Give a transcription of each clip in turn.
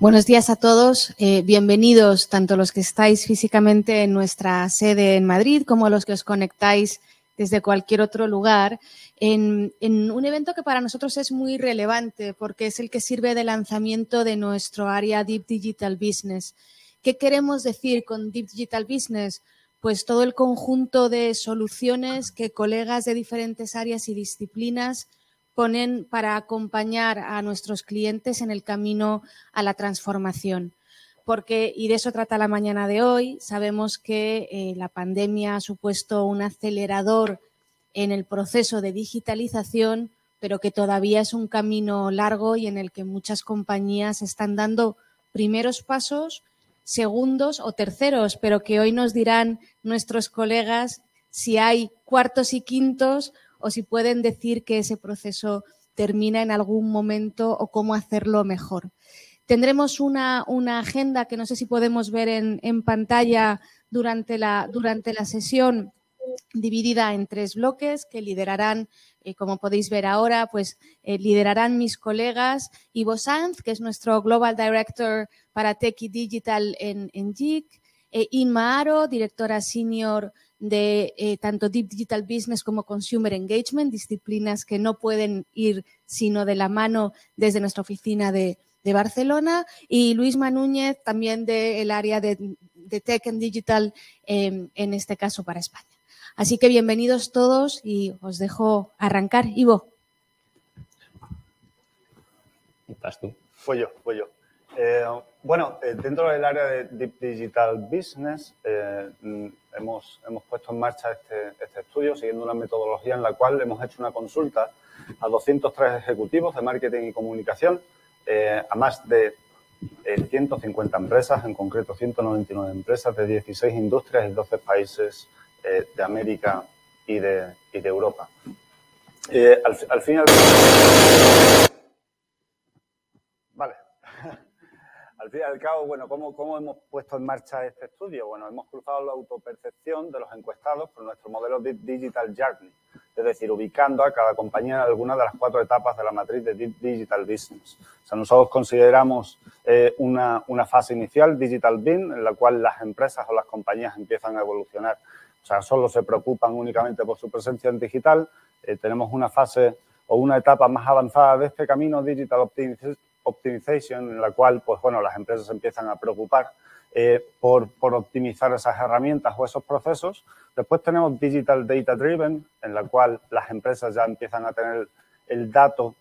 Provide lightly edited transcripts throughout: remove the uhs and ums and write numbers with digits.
Buenos días a todos, bienvenidos tanto los que estáis físicamente en nuestra sede en Madrid como los que os conectáis desde cualquier otro lugar en un evento que para nosotros es muy relevante porque es el que sirve de lanzamiento de nuestro área Deep Digital Business. ¿Qué queremos decir con Deep Digital Business? Pues todo el conjunto de soluciones que colegas de diferentes áreas y disciplinas ponen para acompañar a nuestros clientes en el camino a la transformación. Porque, y de eso trata la mañana de hoy, sabemos que la pandemia ha supuesto un acelerador en el proceso de digitalización, pero que todavía es un camino largo y en el que muchas compañías están dando primeros pasos, segundos o terceros, pero que hoy nos dirán nuestros colegas si hay cuartos y quintos o si pueden decir que ese proceso termina en algún momento o cómo hacerlo mejor. Tendremos una agenda que no sé si podemos ver en pantalla durante la sesión, dividida en 3 bloques que liderarán, como podéis ver ahora, pues liderarán mis colegas Ivo Sanz, que es nuestro Global Director para Tech y Digital en JIC, Inma Aro, directora senior de tanto Deep Digital Business como Consumer Engagement, disciplinas que no pueden ir sino de la mano desde nuestra oficina de Barcelona, y Luisma Núñez, también del área de Tech and Digital, en este caso para España. Así que bienvenidos todos y os dejo arrancar. Ivo. ¿Estás tú? Voy yo. Bueno, dentro del área de Deep Digital Business hemos puesto en marcha este estudio siguiendo una metodología en la cual hemos hecho una consulta a 203 ejecutivos de marketing y comunicación, a más de 150 empresas, en concreto 199 empresas de 16 industrias y 12 países de América y de Europa. Al fin y al cabo, vale. Al fin y al cabo, bueno, ¿cómo hemos puesto en marcha este estudio? Bueno, hemos cruzado la autopercepción de los encuestados con nuestro modelo Deep Digital Journey, es decir, ubicando a cada compañía en alguna de las 4 etapas de la matriz de Deep Digital Business. O sea, nosotros consideramos una fase inicial, Digital Bean, en la cual las empresas o las compañías empiezan a evolucionar. O sea, solo se preocupan únicamente por su presencia en digital. Tenemos una fase o una etapa más avanzada de este camino, Digital Optimization, en la cual, pues bueno, las empresas empiezan a preocupar por optimizar esas herramientas o esos procesos. Después tenemos Digital Data Driven, en la cual las empresas ya empiezan a tener el dato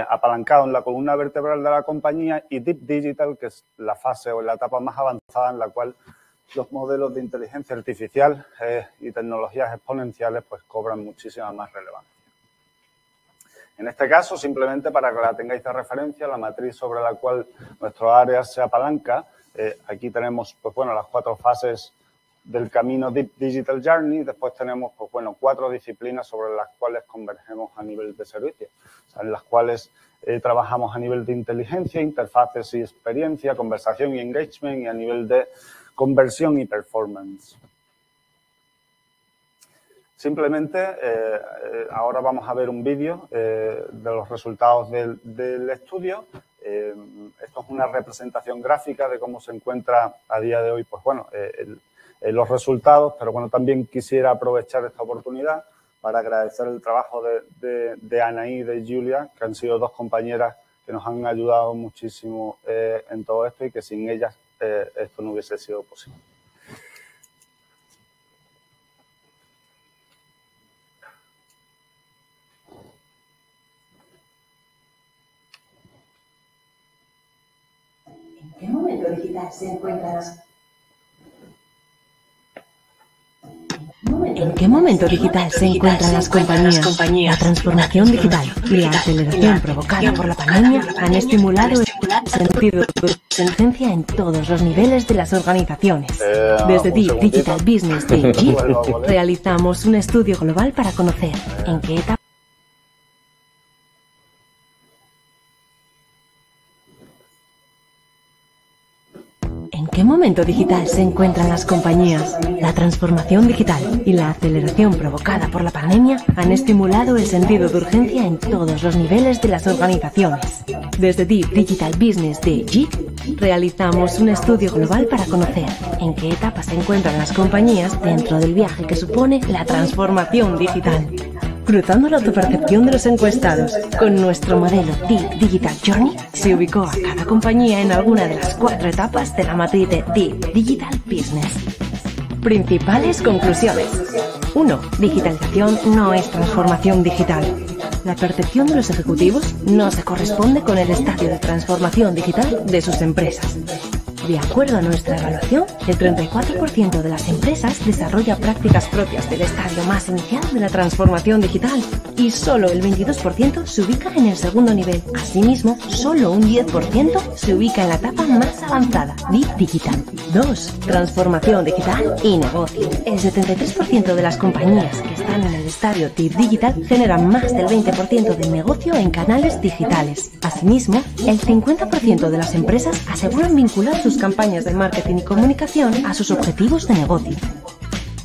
apalancado en la columna vertebral de la compañía, y Deep Digital, que es la fase o la etapa más avanzada en la cual los modelos de inteligencia artificial y tecnologías exponenciales pues cobran muchísima más relevancia. En este caso, simplemente para que la tengáis de referencia, la matriz sobre la cual nuestro área se apalanca, aquí tenemos, pues bueno, las 4 fases del camino Deep Digital Journey. Después tenemos, pues bueno, 4 disciplinas sobre las cuales convergemos a nivel de servicio, o sea, en las cuales trabajamos a nivel de inteligencia, interfaces y experiencia, conversación y engagement, y a nivel de conversión y performance. Simplemente, ahora vamos a ver un vídeo de los resultados del estudio. Esto es una representación gráfica de cómo se encuentra a día de hoy, pues bueno, los resultados, pero bueno, también quisiera aprovechar esta oportunidad para agradecer el trabajo de Anaí y de Julia, que han sido 2 compañeras que nos han ayudado muchísimo en todo esto, y que sin ellas esto no hubiese sido posible. ¿En qué momento digital se encuentran las... ¿En qué momento digital se encuentran las compañías? La transformación digital y la aceleración provocada por la pandemia han estimulado el sentido de urgencia en todos los niveles de las organizaciones. Desde Deep Digital Business de JIC realizamos un estudio global para conocer en qué etapa ¿En qué momento digital se encuentran las compañías? La transformación digital y la aceleración provocada por la pandemia han estimulado el sentido de urgencia en todos los niveles de las organizaciones. Desde Deep Digital Business de JIT, realizamos un estudio global para conocer en qué etapa se encuentran las compañías dentro del viaje que supone la transformación digital. Cruzando la autopercepción de los encuestados, con nuestro modelo Deep Digital Journey, se ubicó a cada compañía en alguna de las 4 etapas de la matriz de Deep Digital Business. Principales conclusiones. 1. Digitalización no es transformación digital. La percepción de los ejecutivos no se corresponde con el estadio de transformación digital de sus empresas. De acuerdo a nuestra evaluación, el 34% de las empresas desarrolla prácticas propias del estadio más inicial de la transformación digital y solo el 22% se ubica en el segundo nivel. Asimismo, solo un 10% se ubica en la etapa más avanzada, Deep Digital. 2. Transformación digital y negocio. El 73% de las compañías que están en el estadio Deep Digital generan más del 20% del negocio en canales digitales. Asimismo, el 50% de las empresas aseguran vincular sus campañas de marketing y comunicación a sus objetivos de negocio.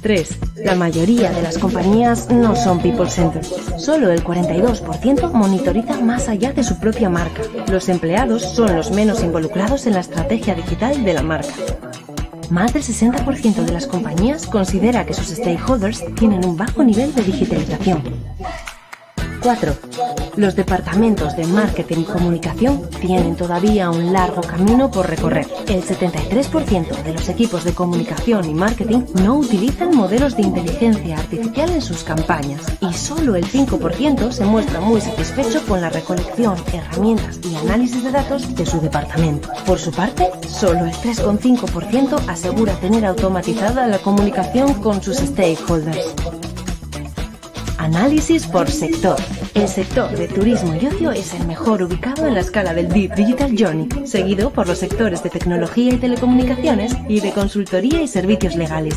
3. La mayoría de las compañías no son people-centered. Solo el 42% monitoriza más allá de su propia marca. Los empleados son los menos involucrados en la estrategia digital de la marca. Más del 60% de las compañías considera que sus stakeholders tienen un bajo nivel de digitalización. 4. Los departamentos de marketing y comunicación tienen todavía un largo camino por recorrer. El 73% de los equipos de comunicación y marketing no utilizan modelos de inteligencia artificial en sus campañas y solo el 5% se muestra muy satisfecho con la recolección, herramientas y análisis de datos de su departamento. Por su parte, solo el 3,5% asegura tener automatizada la comunicación con sus stakeholders. Análisis por sector. El sector de turismo y ocio es el mejor ubicado en la escala del Deep Digital Journey, seguido por los sectores de tecnología y telecomunicaciones y de consultoría y servicios legales.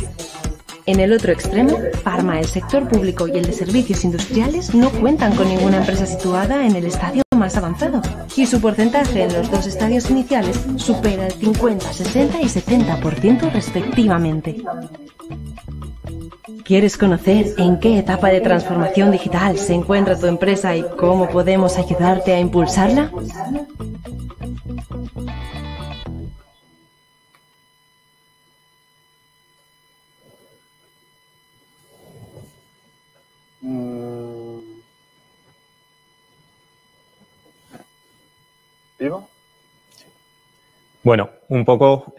En el otro extremo, Pharma, el sector público y el de servicios industriales no cuentan con ninguna empresa situada en el estadio más avanzado, y su porcentaje en los 2 estadios iniciales supera el 50, 60 y 70% respectivamente. ¿Quieres conocer en qué etapa de transformación digital se encuentra tu empresa y cómo podemos ayudarte a impulsarla? ¿Ivo? Bueno, un poco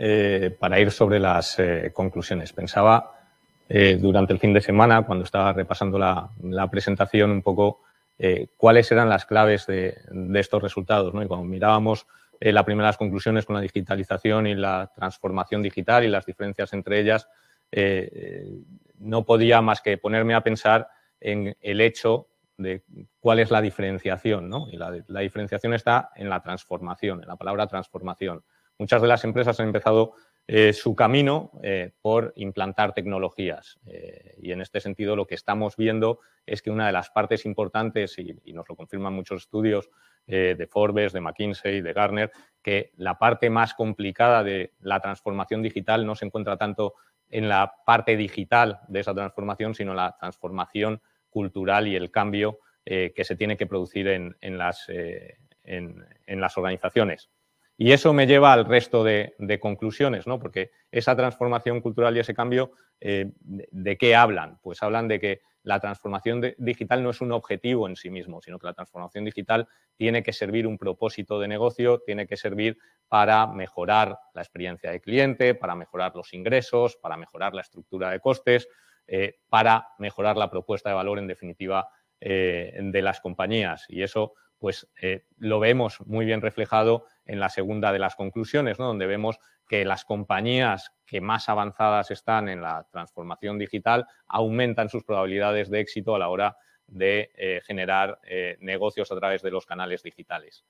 para ir sobre las conclusiones. Pensaba durante el fin de semana, cuando estaba repasando la presentación, un poco cuáles eran las claves de estos resultados, ¿no? Y cuando mirábamos las primeras conclusiones con la digitalización y la transformación digital y las diferencias entre ellas, no podía más que ponerme a pensar en el hecho de cuál es la diferenciación, ¿no? Y la diferenciación está en la transformación, en la palabra transformación. Muchas de las empresas han empezado su camino por implantar tecnologías y en este sentido lo que estamos viendo es que una de las partes importantes, y nos lo confirman muchos estudios de Forbes, de McKinsey, de Gartner, que la parte más complicada de la transformación digital no se encuentra tanto en la parte digital de esa transformación, sino en la transformación cultural y el cambio que se tiene que producir en las organizaciones. Y eso me lleva al resto de conclusiones, ¿no? Porque esa transformación cultural y ese cambio, ¿de qué hablan? Pues hablan de que la transformación digital no es un objetivo en sí mismo, sino que la transformación digital tiene que servir un propósito de negocio, tiene que servir para mejorar la experiencia de cliente, para mejorar los ingresos, para mejorar la estructura de costes, para mejorar la propuesta de valor, en definitiva, de las compañías. Y eso pues lo vemos muy bien reflejado en la segunda de las conclusiones, ¿no? Donde vemos que las compañías que más avanzadas están en la transformación digital aumentan sus probabilidades de éxito a la hora de generar negocios a través de los canales digitales.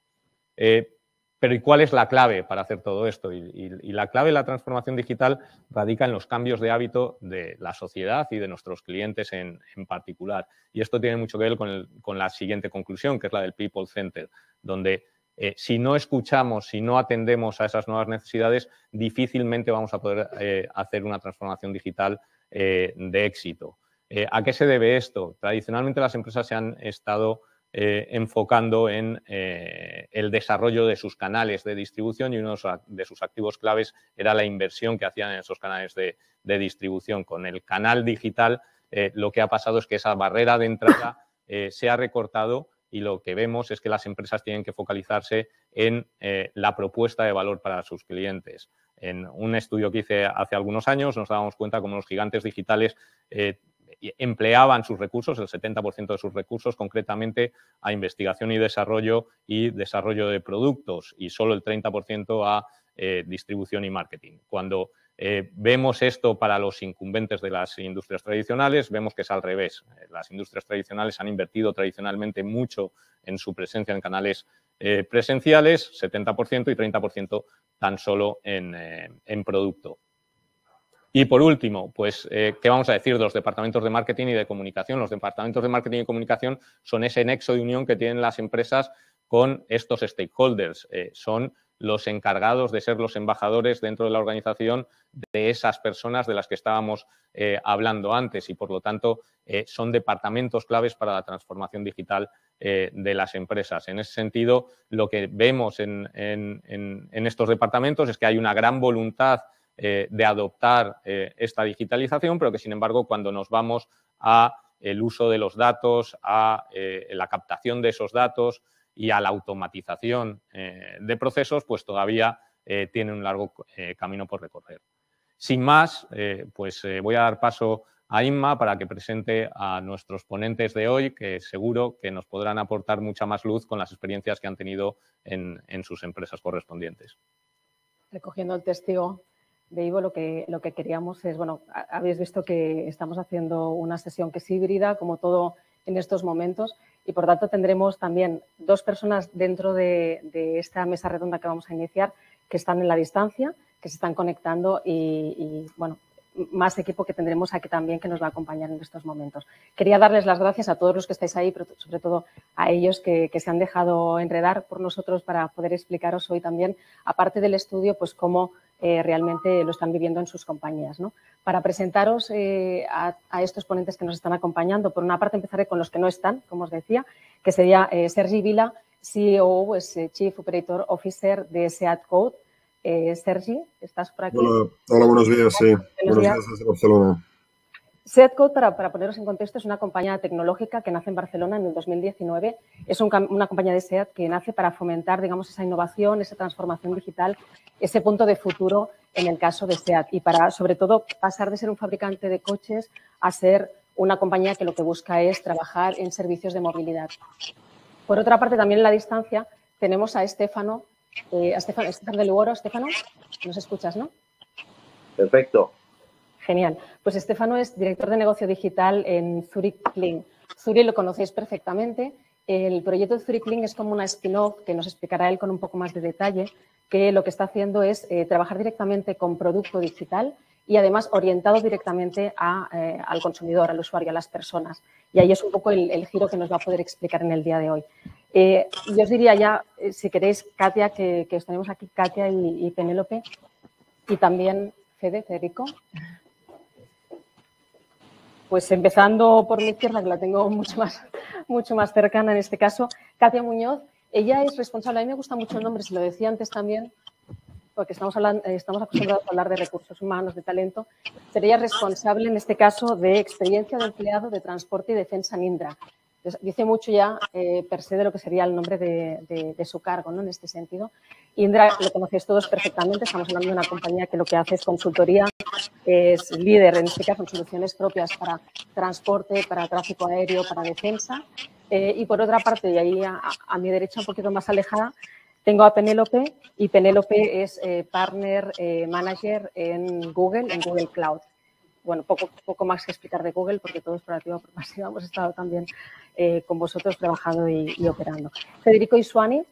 Pero ¿y cuál es la clave para hacer todo esto? Y la clave de la transformación digital radica en los cambios de hábito de la sociedad y de nuestros clientes en particular. Y esto tiene mucho que ver con la siguiente conclusión, que es la del People Center, donde Si no escuchamos, si no atendemos a esas nuevas necesidades, difícilmente vamos a poder hacer una transformación digital de éxito. ¿A qué se debe esto? Tradicionalmente las empresas se han estado enfocando en el desarrollo de sus canales de distribución y uno de sus activos claves era la inversión que hacían en esos canales de distribución. Con el canal digital lo que ha pasado es que esa barrera de entrada se ha recortado y lo que vemos es que las empresas tienen que focalizarse en la propuesta de valor para sus clientes. En un estudio que hice hace algunos años nos dábamos cuenta cómo los gigantes digitales empleaban sus recursos, el 70% de sus recursos, concretamente a investigación y desarrollo de productos y solo el 30% a distribución y marketing. Cuando vemos esto para los incumbentes de las industrias tradicionales, vemos que es al revés. Las industrias tradicionales han invertido tradicionalmente mucho en su presencia en canales presenciales, 70% y 30% tan solo en producto. Y por último, pues, ¿qué vamos a decir de los departamentos de marketing y de comunicación? Los departamentos de marketing y comunicación son ese nexo de unión que tienen las empresas con estos stakeholders. Son los encargados de ser los embajadores dentro de la organización de esas personas de las que estábamos hablando antes y, por lo tanto, son departamentos claves para la transformación digital de las empresas. En ese sentido, lo que vemos en estos departamentos es que hay una gran voluntad de adoptar esta digitalización, pero que, sin embargo, cuando nos vamos a el uso de los datos, a la captación de esos datos y a la automatización de procesos, pues todavía tiene un largo camino por recorrer. Sin más, voy a dar paso a Inma para que presente a nuestros ponentes de hoy, que seguro que nos podrán aportar mucha más luz con las experiencias que han tenido en sus empresas correspondientes. Recogiendo el testigo de Ivo, lo que queríamos es, bueno, habéis visto que estamos haciendo una sesión que es híbrida, como todo en estos momentos, y por tanto tendremos también dos personas dentro de esta mesa redonda que vamos a iniciar que están en la distancia, que se están conectando y bueno, más equipo que tendremos aquí también que nos va a acompañar en estos momentos. Quería darles las gracias a todos los que estáis ahí, pero sobre todo a ellos que se han dejado enredar por nosotros para poder explicaros hoy también, aparte del estudio, pues cómo realmente lo están viviendo en sus compañías, ¿no? Para presentaros a estos ponentes que nos están acompañando, por una parte empezaré con los que no están, como os decía, que sería Sergi Vila, CEO, pues, Chief Operator Officer de SEAT-Code. Sergi, ¿estás por aquí? Hola, buenos días, sí. Buenos días desde Barcelona. SEAT-Code, para poneros en contexto, es una compañía tecnológica que nace en Barcelona en el 2019. Es una compañía de SEAT que nace para fomentar, digamos, esa innovación, esa transformación digital, ese punto de futuro en el caso de SEAT y para, sobre todo, pasar de ser un fabricante de coches a ser una compañía que lo que busca es trabajar en servicios de movilidad. Por otra parte, también en la distancia tenemos a Estefano de Luoro. Estefano, nos escuchas, ¿no? Perfecto. Genial. Pues Estefano es director de negocio digital en Zurich Link. Zurich lo conocéis perfectamente. El proyecto de Zurich Link es como una spin-off que nos explicará él con un poco más de detalle, que lo que está haciendo es trabajar directamente con producto digital y además orientado directamente al consumidor, al usuario, a las personas. Y ahí es un poco el giro que nos va a poder explicar en el día de hoy. Yo os diría ya, si queréis, Katia, que os tenemos aquí, Katia y Penélope, y también Federico. Pues empezando por mi izquierda, que la tengo mucho más cercana en este caso, Katia Muñoz. Ella es responsable, a mí me gusta mucho el nombre, se lo decía antes también, porque estamos acostumbrados a hablar de recursos humanos, de talento. Sería responsable, en este caso, de experiencia de empleado de transporte y defensa en Indra. Entonces, dice mucho ya per se de lo que sería el nombre de su cargo, ¿no? En este sentido. Indra lo conocéis todos perfectamente, estamos hablando de una compañía que lo que hace es consultoría, es líder en este caso en soluciones propias para transporte, para tráfico aéreo, para defensa. Y por otra parte, y ahí a mi derecha un poquito más alejada, tengo a Penélope y Penélope es partner manager en Google Cloud. Bueno, poco más que explicar de Google porque todos por activa por pasiva hemos estado también con vosotros trabajando y operando. Federico Isuani,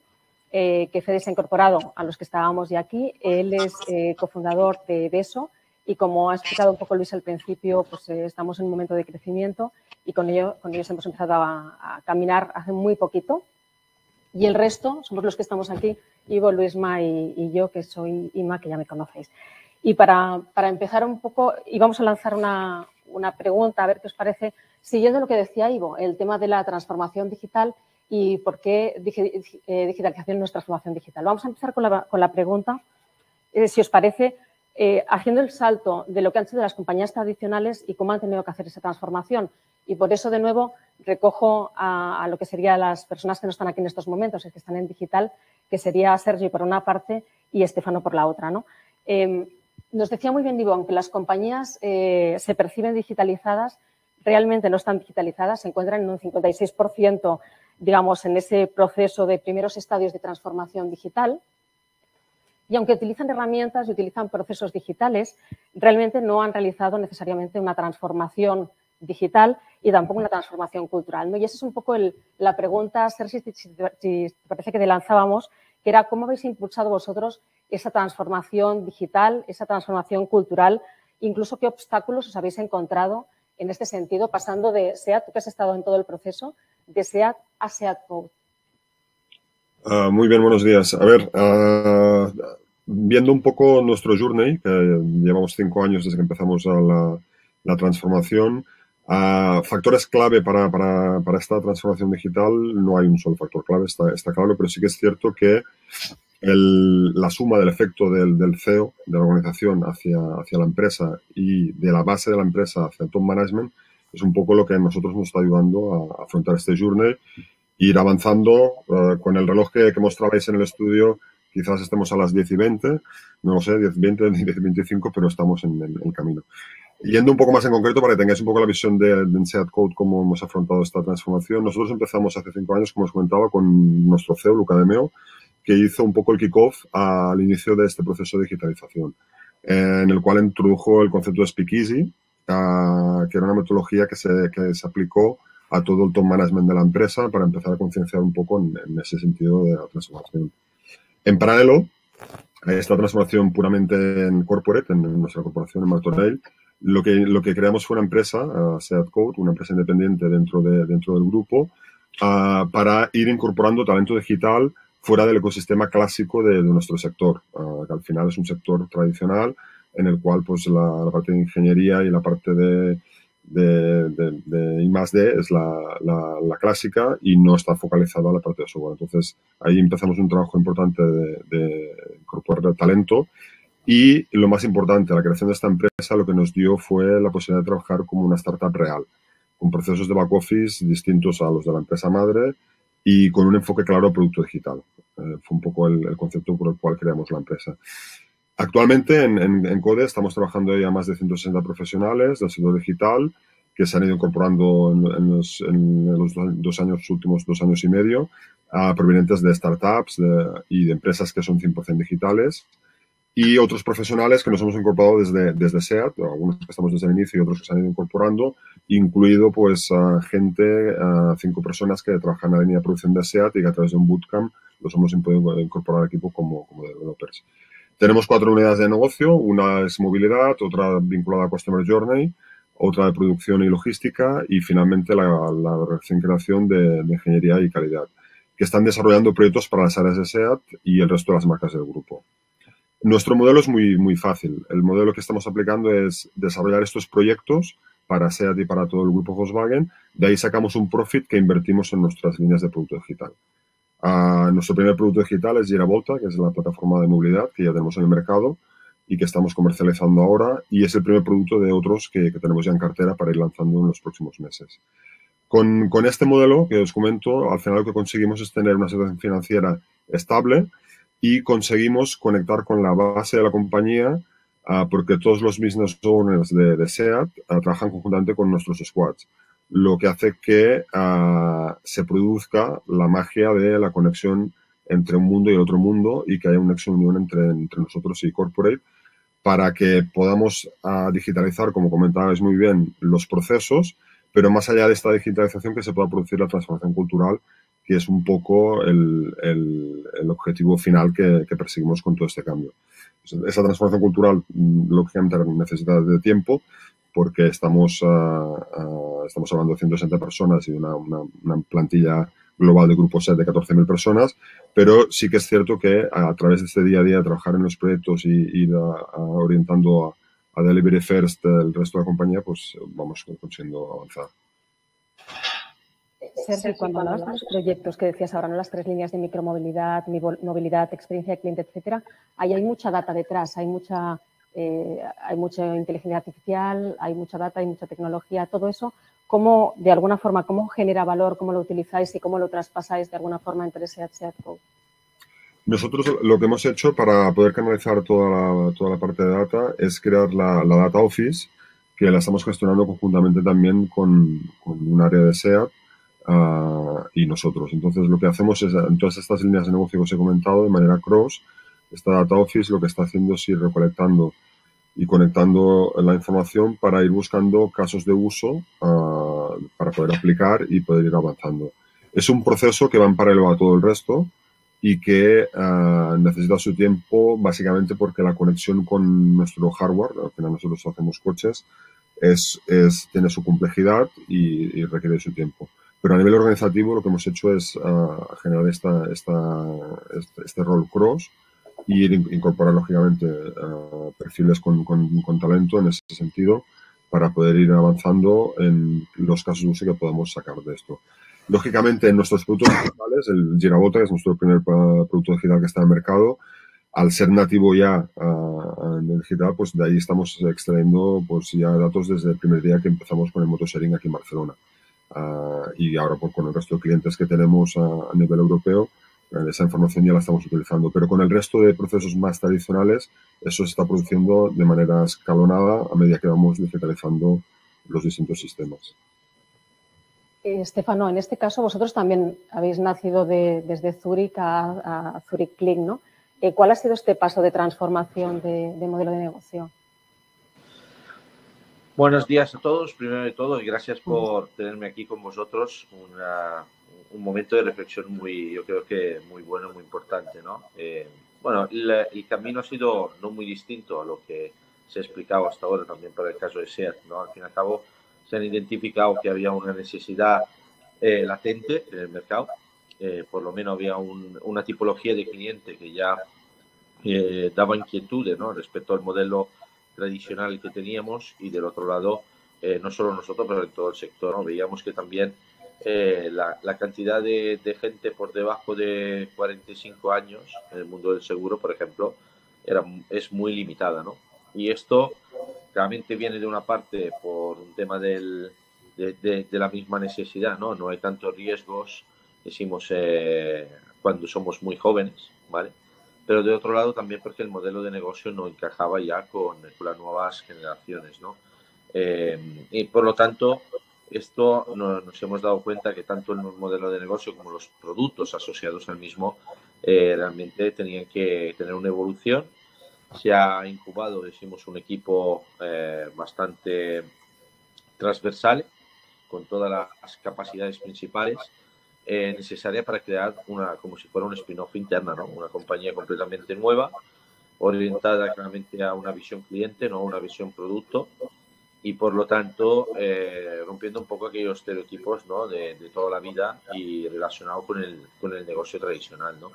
que Fede se ha incorporado a los que estábamos ya aquí. Él es cofundador de Beso y como ha explicado un poco Luis al principio, pues estamos en un momento de crecimiento y con ellos hemos empezado a caminar hace muy poquito. Y el resto somos los que estamos aquí, Ivo, Luisma y yo, que soy Inma, que ya me conocéis. Y para empezar un poco, íbamos a lanzar una pregunta, a ver qué os parece, siguiendo lo que decía Ivo, el tema de la transformación digital y por qué digitalización no es transformación digital. Vamos a empezar con la pregunta, si os parece, haciendo el salto de lo que han sido las compañías tradicionales y cómo han tenido que hacer esa transformación. Y por eso, de nuevo, recojo a lo que serían las personas que no están aquí en estos momentos, que están en digital, que sería Sergi por una parte y Estefano por la otra, ¿no? Nos decía muy bien, Ivo, aunque las compañías se perciben digitalizadas, realmente no están digitalizadas, se encuentran en un 56%, digamos, en ese proceso de primeros estadios de transformación digital. Y aunque utilizan herramientas y utilizan procesos digitales, realmente no han realizado necesariamente una transformación digital y tampoco una transformación cultural, ¿no? Y esa es un poco la pregunta, Sergi, si te parece que te lanzábamos, que era cómo habéis impulsado vosotros esa transformación digital, esa transformación cultural, incluso qué obstáculos os habéis encontrado en este sentido, pasando de SEAT, tú que has estado en todo el proceso, de SEAT a SEAT Code. Muy bien, buenos días. A ver, viendo un poco nuestro journey, que llevamos 5 años desde que empezamos la transformación, factores clave para esta transformación digital, no hay un solo factor clave, está claro, pero sí que es cierto que la suma del efecto del CEO, de la organización hacia la empresa y de la base de la empresa hacia el top management, es un poco lo que a nosotros nos está ayudando a afrontar este journey, ir avanzando. Con el reloj que mostrabais en el estudio, quizás estemos a las 10:20, no lo sé, 10:20, 10:25, pero estamos en el camino. Yendo un poco más en concreto, para que tengáis un poco la visión de SEAT Code, cómo hemos afrontado esta transformación. Nosotros empezamos hace 5 años, como os comentaba, con nuestro CEO, Luca De Meo, que hizo un poco el kick-off al inicio de este proceso de digitalización, en el cual introdujo el concepto de Speakeasy, que era una metodología que se aplicó a todo el top management de la empresa para empezar a concienciar un poco en ese sentido de la transformación. En paralelo a esta transformación puramente en corporate, en nuestra corporación en Martorell, lo que creamos fue una empresa, SEAT Code, una empresa independiente dentro del grupo, para ir incorporando talento digital fuera del ecosistema clásico de nuestro sector, que al final es un sector tradicional en el cual pues la parte de ingeniería y la parte de I+D es la clásica y no está focalizada a la parte de software. Entonces, ahí empezamos un trabajo importante de incorporar talento. Y lo más importante, la creación de esta empresa lo que nos dio fue la posibilidad de trabajar como una startup real, con procesos de back office distintos a los de la empresa madre y con un enfoque claro a producto digital. Fue un poco el concepto por el cual creamos la empresa. Actualmente en Code estamos trabajando ya más de 160 profesionales del sector digital que se han ido incorporando en los últimos 2 años y medio, provenientes de startups y de empresas que son 100% digitales. Y otros profesionales que nos hemos incorporado desde SEAT, algunos que estamos desde el inicio y otros que se han ido incorporando, incluido pues 5 personas que trabajan en la línea de producción de SEAT y que a través de un bootcamp los hemos podido incorporar al equipo como developers. Tenemos 4 unidades de negocio, una es movilidad, otra vinculada a Customer Journey, otra de producción y logística y finalmente la recién creación de ingeniería y calidad, que están desarrollando proyectos para las áreas de SEAT y el resto de las marcas del grupo. Nuestro modelo es muy, muy fácil. El modelo que estamos aplicando es desarrollar estos proyectos para SEAT y para todo el grupo Volkswagen. De ahí sacamos un profit que invertimos en nuestras líneas de producto digital. Nuestro primer producto digital es Giravolta, que es la plataforma de movilidad que ya tenemos en el mercado y que estamos comercializando ahora. Y es el primer producto de otros que tenemos ya en cartera para ir lanzando en los próximos meses. Con este modelo que os comento, al final lo que conseguimos es tener una situación financiera estable y conseguimos conectar con la base de la compañía porque todos los business owners de SEAT trabajan conjuntamente con nuestros squads, lo que hace que se produzca la magia de la conexión entre un mundo y el otro mundo y que haya una unión entre nosotros y corporate para que podamos digitalizar, como comentabais muy bien, los procesos, pero más allá de esta digitalización que se pueda producir la transformación cultural, que es un poco el objetivo final que perseguimos con todo este cambio. Esa transformación cultural, lógicamente, necesita de tiempo porque estamos hablando de 160 personas y una plantilla global de Grupo SEAT de 14.000 personas, pero sí que es cierto que a través de este día a día, trabajar en los proyectos y ir orientando a Delivery First el resto de la compañía, pues vamos consiguiendo avanzar. Sergio, cuando hablabas de los proyectos que decías ahora, ¿no? Las 3 líneas de micromovilidad, movilidad, experiencia de cliente, etcétera, ahí hay mucha data detrás, hay mucha inteligencia artificial, hay mucha data, hay mucha tecnología, todo eso. ¿Cómo, de alguna forma, cómo genera valor, cómo lo utilizáis y cómo lo traspasáis de alguna forma entre SEAT Go? Nosotros lo que hemos hecho para poder canalizar toda la parte de data es crear la Data Office, que la estamos gestionando conjuntamente también con un área de SEAT y nosotros. Entonces, lo que hacemos es, en todas estas líneas de negocio que os he comentado, de manera cross, esta Data Office lo que está haciendo es ir recolectando y conectando la información para ir buscando casos de uso para poder aplicar y poder ir avanzando. Es un proceso que va en paralelo a todo el resto y que necesita su tiempo básicamente porque la conexión con nuestro hardware, al final nosotros hacemos coches, tiene su complejidad y requiere su tiempo. Pero a nivel organizativo lo que hemos hecho es generar este rol cross y incorporar lógicamente perfiles con talento en ese sentido para poder ir avanzando en los casos de uso que podamos sacar de esto. Lógicamente, en nuestros productos digitales, el Girabota, que es nuestro primer producto digital que está en el mercado, al ser nativo ya en el digital, pues de ahí estamos extrayendo pues ya datos desde el primer día que empezamos con el motosharing aquí en Barcelona. Y ahora pues, con el resto de clientes que tenemos a nivel europeo, esa información ya la estamos utilizando. Pero con el resto de procesos más tradicionales, eso se está produciendo de manera escalonada a medida que vamos digitalizando los distintos sistemas. Stefano, en este caso vosotros también habéis nacido desde Zurich a Zurich Click, ¿no? ¿Cuál ha sido este paso de transformación de modelo de negocio? Buenos días a todos, primero de todo, y gracias por tenerme aquí con vosotros. Un momento de reflexión yo creo que muy bueno, muy importante, ¿no? Bueno, el camino ha sido no muy distinto a lo que se ha explicado hasta ahora también para el caso de SEAT, ¿no? Al fin y al cabo, se han identificado que había una necesidad latente en el mercado. Por lo menos había una tipología de cliente que ya daba inquietudes, ¿no? Respecto al modelo tradicional que teníamos y del otro lado, no solo nosotros, pero en todo el sector, ¿no? Veíamos que también la cantidad de gente por debajo de 45 años en el mundo del seguro, por ejemplo, es muy limitada, ¿no? Y esto realmente viene de una parte por un tema de la misma necesidad, ¿no? No hay tantos riesgos, decimos, cuando somos muy jóvenes, ¿vale? Pero de otro lado también porque el modelo de negocio no encajaba ya con las nuevas generaciones, ¿no? Y por lo tanto, esto nos hemos dado cuenta que tanto el modelo de negocio como los productos asociados al mismo realmente tenían que tener una evolución. Se ha incubado, decimos, un equipo bastante transversal con todas las capacidades principales necesaria para crear como si fuera un spin-off interna, ¿no? Una compañía completamente nueva, orientada claramente a una visión cliente, no a una visión producto, y por lo tanto rompiendo un poco aquellos estereotipos, ¿no? de toda la vida y relacionado con el negocio tradicional, ¿no?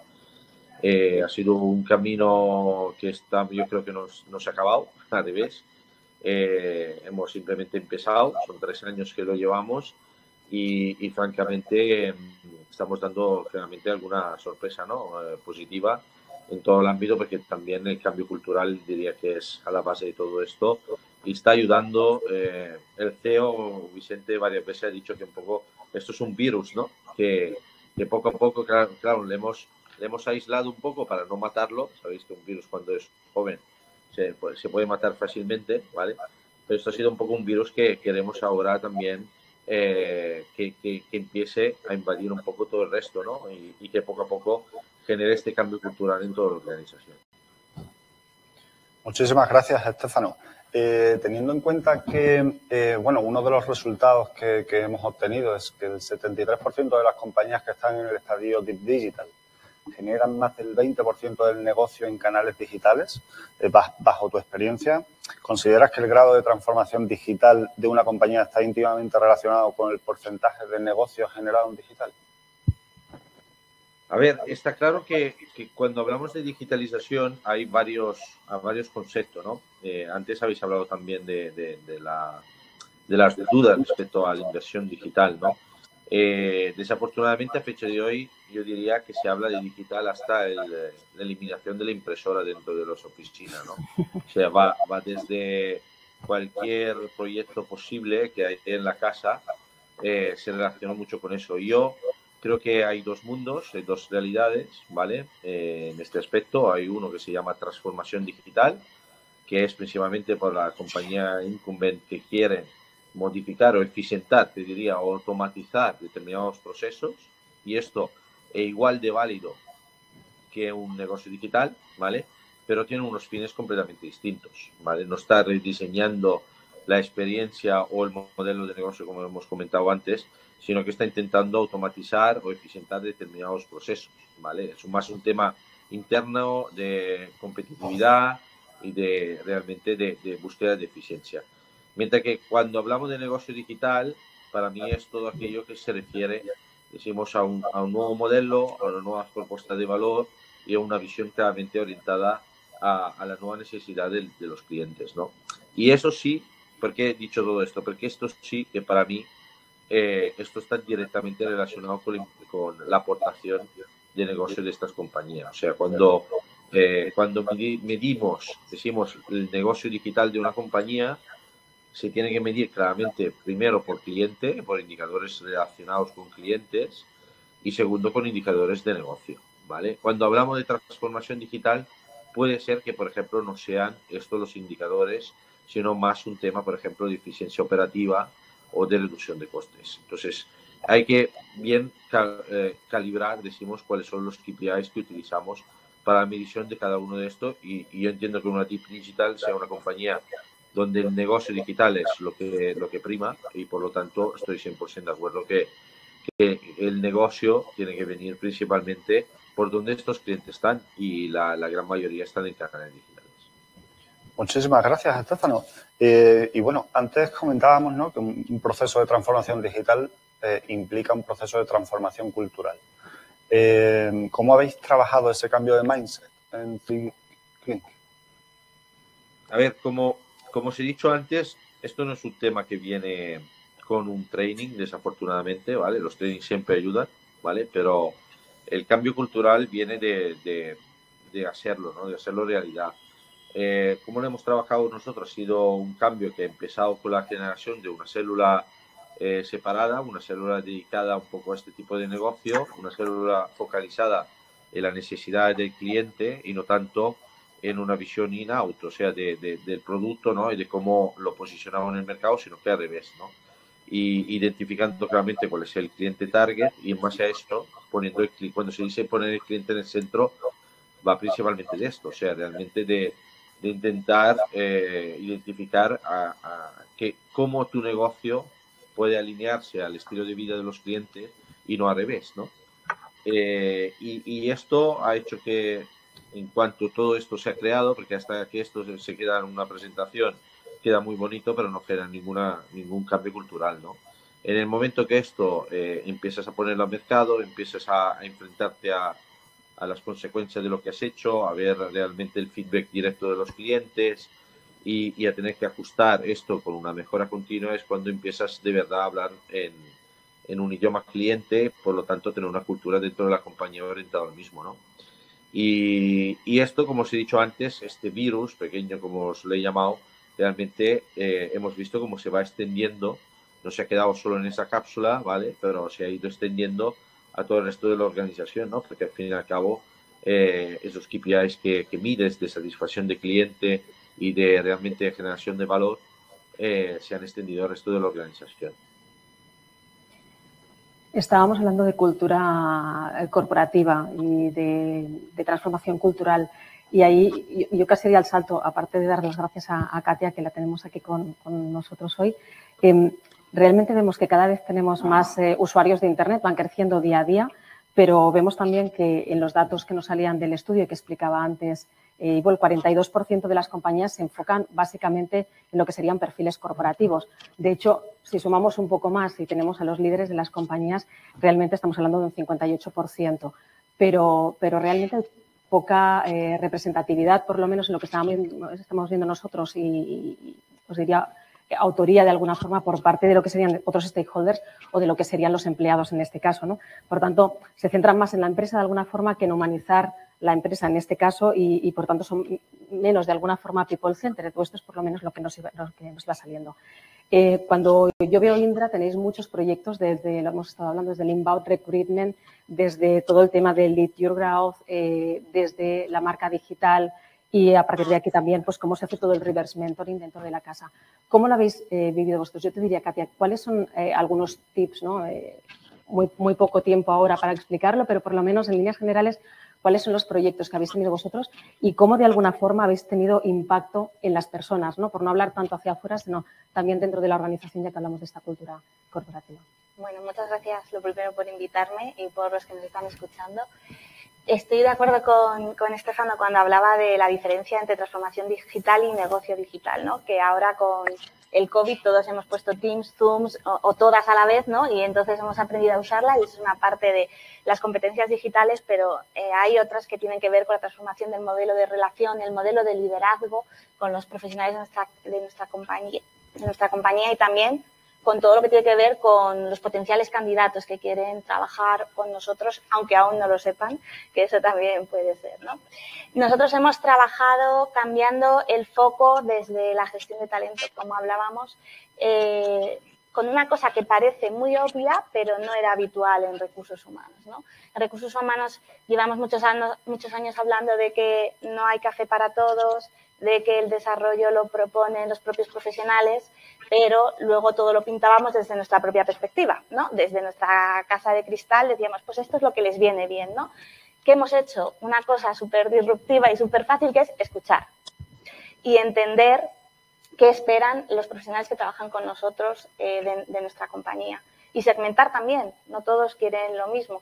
Ha sido un camino que yo creo que no se ha acabado, al revés. Hemos simplemente empezado, son 3 años que lo llevamos y francamente estamos dando realmente alguna sorpresa, ¿no? Positiva en todo el ámbito, porque también el cambio cultural diría que es a la base de todo esto y está ayudando. El CEO Vicente varias veces ha dicho que un poco esto es un virus, ¿no? Que poco a poco, claro, le hemos aislado un poco para no matarlo. Sabéis que un virus cuando es joven se puede matar fácilmente, ¿vale? Pero esto ha sido un poco un virus que queremos ahora también que empiece a invadir un poco todo el resto, ¿no? Y que poco a poco genere este cambio cultural en toda la organización. Muchísimas gracias, Stefano. Teniendo en cuenta que, bueno, uno de los resultados que hemos obtenido es que el 73% de las compañías que están en el estadio Deep Digital generan más del 20% del negocio en canales digitales, bajo tu experiencia, ¿consideras que el grado de transformación digital de una compañía está íntimamente relacionado con el porcentaje de negocio generado en digital? A ver, está claro que cuando hablamos de digitalización hay varios conceptos, ¿no? Antes habéis hablado también de las dudas respecto a la inversión digital, ¿no? Desafortunadamente, a fecha de hoy, yo diría que se habla de digital hasta la eliminación de la impresora dentro de las oficinas, ¿no? O sea, va desde cualquier proyecto posible que hay en la casa, se relaciona mucho con eso. Yo creo que hay dos mundos, hay dos realidades, ¿vale? En este aspecto hay uno que se llama transformación digital, que es principalmente por la compañía incumbente que quiere modificar o eficientar, te diría, o automatizar determinados procesos, y esto es igual de válido que un negocio digital, ¿vale? Pero tiene unos fines completamente distintos, ¿vale? No está rediseñando la experiencia o el modelo de negocio, como hemos comentado antes, sino que está intentando automatizar o eficientar determinados procesos, ¿vale? Es más un tema interno de competitividad y de realmente de búsqueda de eficiencia. Mientras que cuando hablamos de negocio digital, para mí es todo aquello que se refiere, decimos, a un nuevo modelo, a una nueva propuesta de valor y a una visión claramente orientada a la nueva necesidad de los clientes, ¿no? Y eso sí, ¿por qué he dicho todo esto? Porque esto sí que para mí, esto está directamente relacionado con la aportación de negocio de estas compañías. O sea, cuando medimos, decimos, el negocio digital de una compañía, se tiene que medir claramente, primero por cliente, por indicadores relacionados con clientes, y segundo con indicadores de negocio, ¿vale? Cuando hablamos de transformación digital, puede ser que, por ejemplo, no sean estos los indicadores, sino más un tema, por ejemplo, de eficiencia operativa o de reducción de costes. Entonces, hay que bien calibrar, decimos, cuáles son los KPIs que utilizamos para la medición de cada uno de estos, y yo entiendo que una TIP Digital sea una compañía donde el negocio digital es lo que prima, y por lo tanto estoy 100% de acuerdo que el negocio tiene que venir principalmente por donde estos clientes están, y la gran mayoría están en canales digitales. Muchísimas gracias, Estéfano. Y bueno, antes comentábamos, ¿no?, que un proceso de transformación digital implica un proceso de transformación cultural. ¿Cómo habéis trabajado ese cambio de mindset en ThinkClinic? A ver, como os he dicho antes, esto no es un tema que viene con un training, desafortunadamente, ¿vale? Los trainings siempre ayudan, ¿vale? Pero el cambio cultural viene de hacerlo, ¿no? De hacerlo realidad. ¿Cómo lo hemos trabajado nosotros? Ha sido un cambio que ha empezado con la generación de una célula separada, una célula dedicada un poco a este tipo de negocio, una célula focalizada en la necesidad del cliente y no tanto en una visión in-out, o sea, del producto, ¿no?, y de cómo lo posicionamos en el mercado, sino que al revés, ¿no? Y identificando claramente cuál es el cliente target, y en base a esto, poniendo cuando se dice poner el cliente en el centro, va principalmente de esto, o sea, realmente de intentar identificar cómo tu negocio puede alinearse al estilo de vida de los clientes y no al revés, ¿no? Y esto ha hecho que, en cuanto todo esto se ha creado, porque hasta que esto se queda en una presentación, queda muy bonito, pero no queda ningún cambio cultural, ¿no? En el momento que esto empiezas a ponerlo al mercado, empiezas a enfrentarte a las consecuencias de lo que has hecho, a ver realmente el feedback directo de los clientes y a tener que ajustar esto con una mejora continua, es cuando empiezas de verdad a hablar en un idioma cliente, por lo tanto tener una cultura dentro de la compañía orientada al mismo, ¿no? Y esto, como os he dicho antes, este virus pequeño, como os lo he llamado, realmente hemos visto cómo se va extendiendo, no se ha quedado solo en esa cápsula, ¿vale? Pero se ha ido extendiendo a todo el resto de la organización, ¿no? Porque al fin y al cabo, esos KPIs que mides de satisfacción de cliente y de realmente generación de valor se han extendido al resto de la organización. Estábamos hablando de cultura corporativa y de transformación cultural, y ahí yo casi di al salto, aparte de dar las gracias a Katia, que la tenemos aquí con nosotros hoy. Realmente vemos que cada vez tenemos más usuarios de Internet, van creciendo día a día, pero vemos también que en los datos que nos salían del estudio que explicaba antes, el 42% de las compañías se enfocan básicamente en lo que serían perfiles corporativos. De hecho, si sumamos un poco más y tenemos a los líderes de las compañías, realmente estamos hablando de un 58%. pero realmente hay poca representatividad, por lo menos en lo que estamos viendo nosotros y os diría autoría de alguna forma por parte de lo que serían otros stakeholders o de lo que serían los empleados en este caso, ¿no? Por tanto, se centran más en la empresa de alguna forma que en humanizar la empresa en este caso y por tanto son menos de alguna forma people centered. Esto es por lo menos lo que nos va saliendo. Cuando yo veo Indra tenéis muchos proyectos, desde, lo hemos estado hablando, desde el inbound recruitment, desde todo el tema del lead your growth, desde la marca digital y a partir de aquí también pues cómo se hace todo el reverse mentoring dentro de la casa. ¿Cómo lo habéis vivido vosotros? Yo te diría, Katia, ¿cuáles son algunos tips, ¿no? Muy poco tiempo ahora para explicarlo, pero por lo menos en líneas generales, ¿cuáles son los proyectos que habéis tenido vosotros y cómo de alguna forma habéis tenido impacto en las personas, ¿no? Por no hablar tanto hacia afuera, sino también dentro de la organización, ya que hablamos de esta cultura corporativa. Bueno, muchas gracias, lo primero, por invitarme y por los que nos están escuchando. Estoy de acuerdo con Estefano cuando hablaba de la diferencia entre transformación digital y negocio digital, ¿no? Que ahora con el COVID todos hemos puesto Teams, Zooms o todas a la vez, ¿no? Y entonces hemos aprendido a usarla y es una parte de las competencias digitales, pero hay otras que tienen que ver con la transformación del modelo de relación, el modelo de liderazgo con los profesionales de nuestra compañía y también con todo lo que tiene que ver con los potenciales candidatos que quieren trabajar con nosotros, aunque aún no lo sepan, que eso también puede ser, ¿no? Nosotros hemos trabajado cambiando el foco desde la gestión de talento, como hablábamos, con una cosa que parece muy obvia, pero no era habitual en recursos humanos, ¿no? En recursos humanos llevamos muchos años hablando de que no hay café para todos, de que el desarrollo lo proponen los propios profesionales, pero luego todo lo pintábamos desde nuestra propia perspectiva, ¿no? Desde nuestra casa de cristal decíamos, pues esto es lo que les viene bien, ¿no? ¿Qué hemos hecho? Una cosa súper disruptiva y súper fácil, que es escuchar y entender qué esperan los profesionales que trabajan con nosotros de nuestra compañía. Y segmentar también, no todos quieren lo mismo.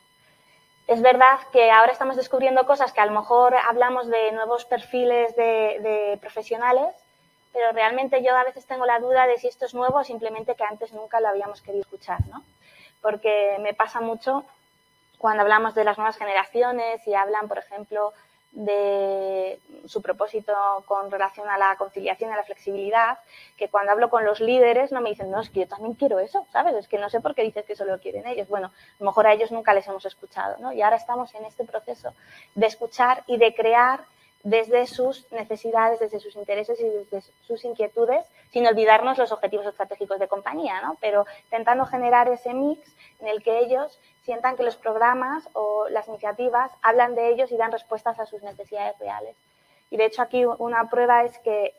Es verdad que ahora estamos descubriendo cosas que a lo mejor hablamos de nuevos perfiles de profesionales, pero realmente yo a veces tengo la duda de si esto es nuevo o simplemente que antes nunca lo habíamos querido escuchar, ¿no? Porque me pasa mucho cuando hablamos de las nuevas generaciones y hablan, por ejemplo, de su propósito con relación a la conciliación y a la flexibilidad, que cuando hablo con los líderes no me dicen, no, es que yo también quiero eso, ¿sabes? Es que no sé por qué dices que eso lo quieren ellos. Bueno, a lo mejor a ellos nunca les hemos escuchado, ¿no? Y ahora estamos en este proceso de escuchar y de crear desde sus necesidades, desde sus intereses y desde sus inquietudes, sin olvidarnos los objetivos estratégicos de compañía, ¿no? Pero intentando generar ese mix en el que ellos sientan que los programas o las iniciativas hablan de ellos y dan respuestas a sus necesidades reales. Y de hecho aquí una prueba es que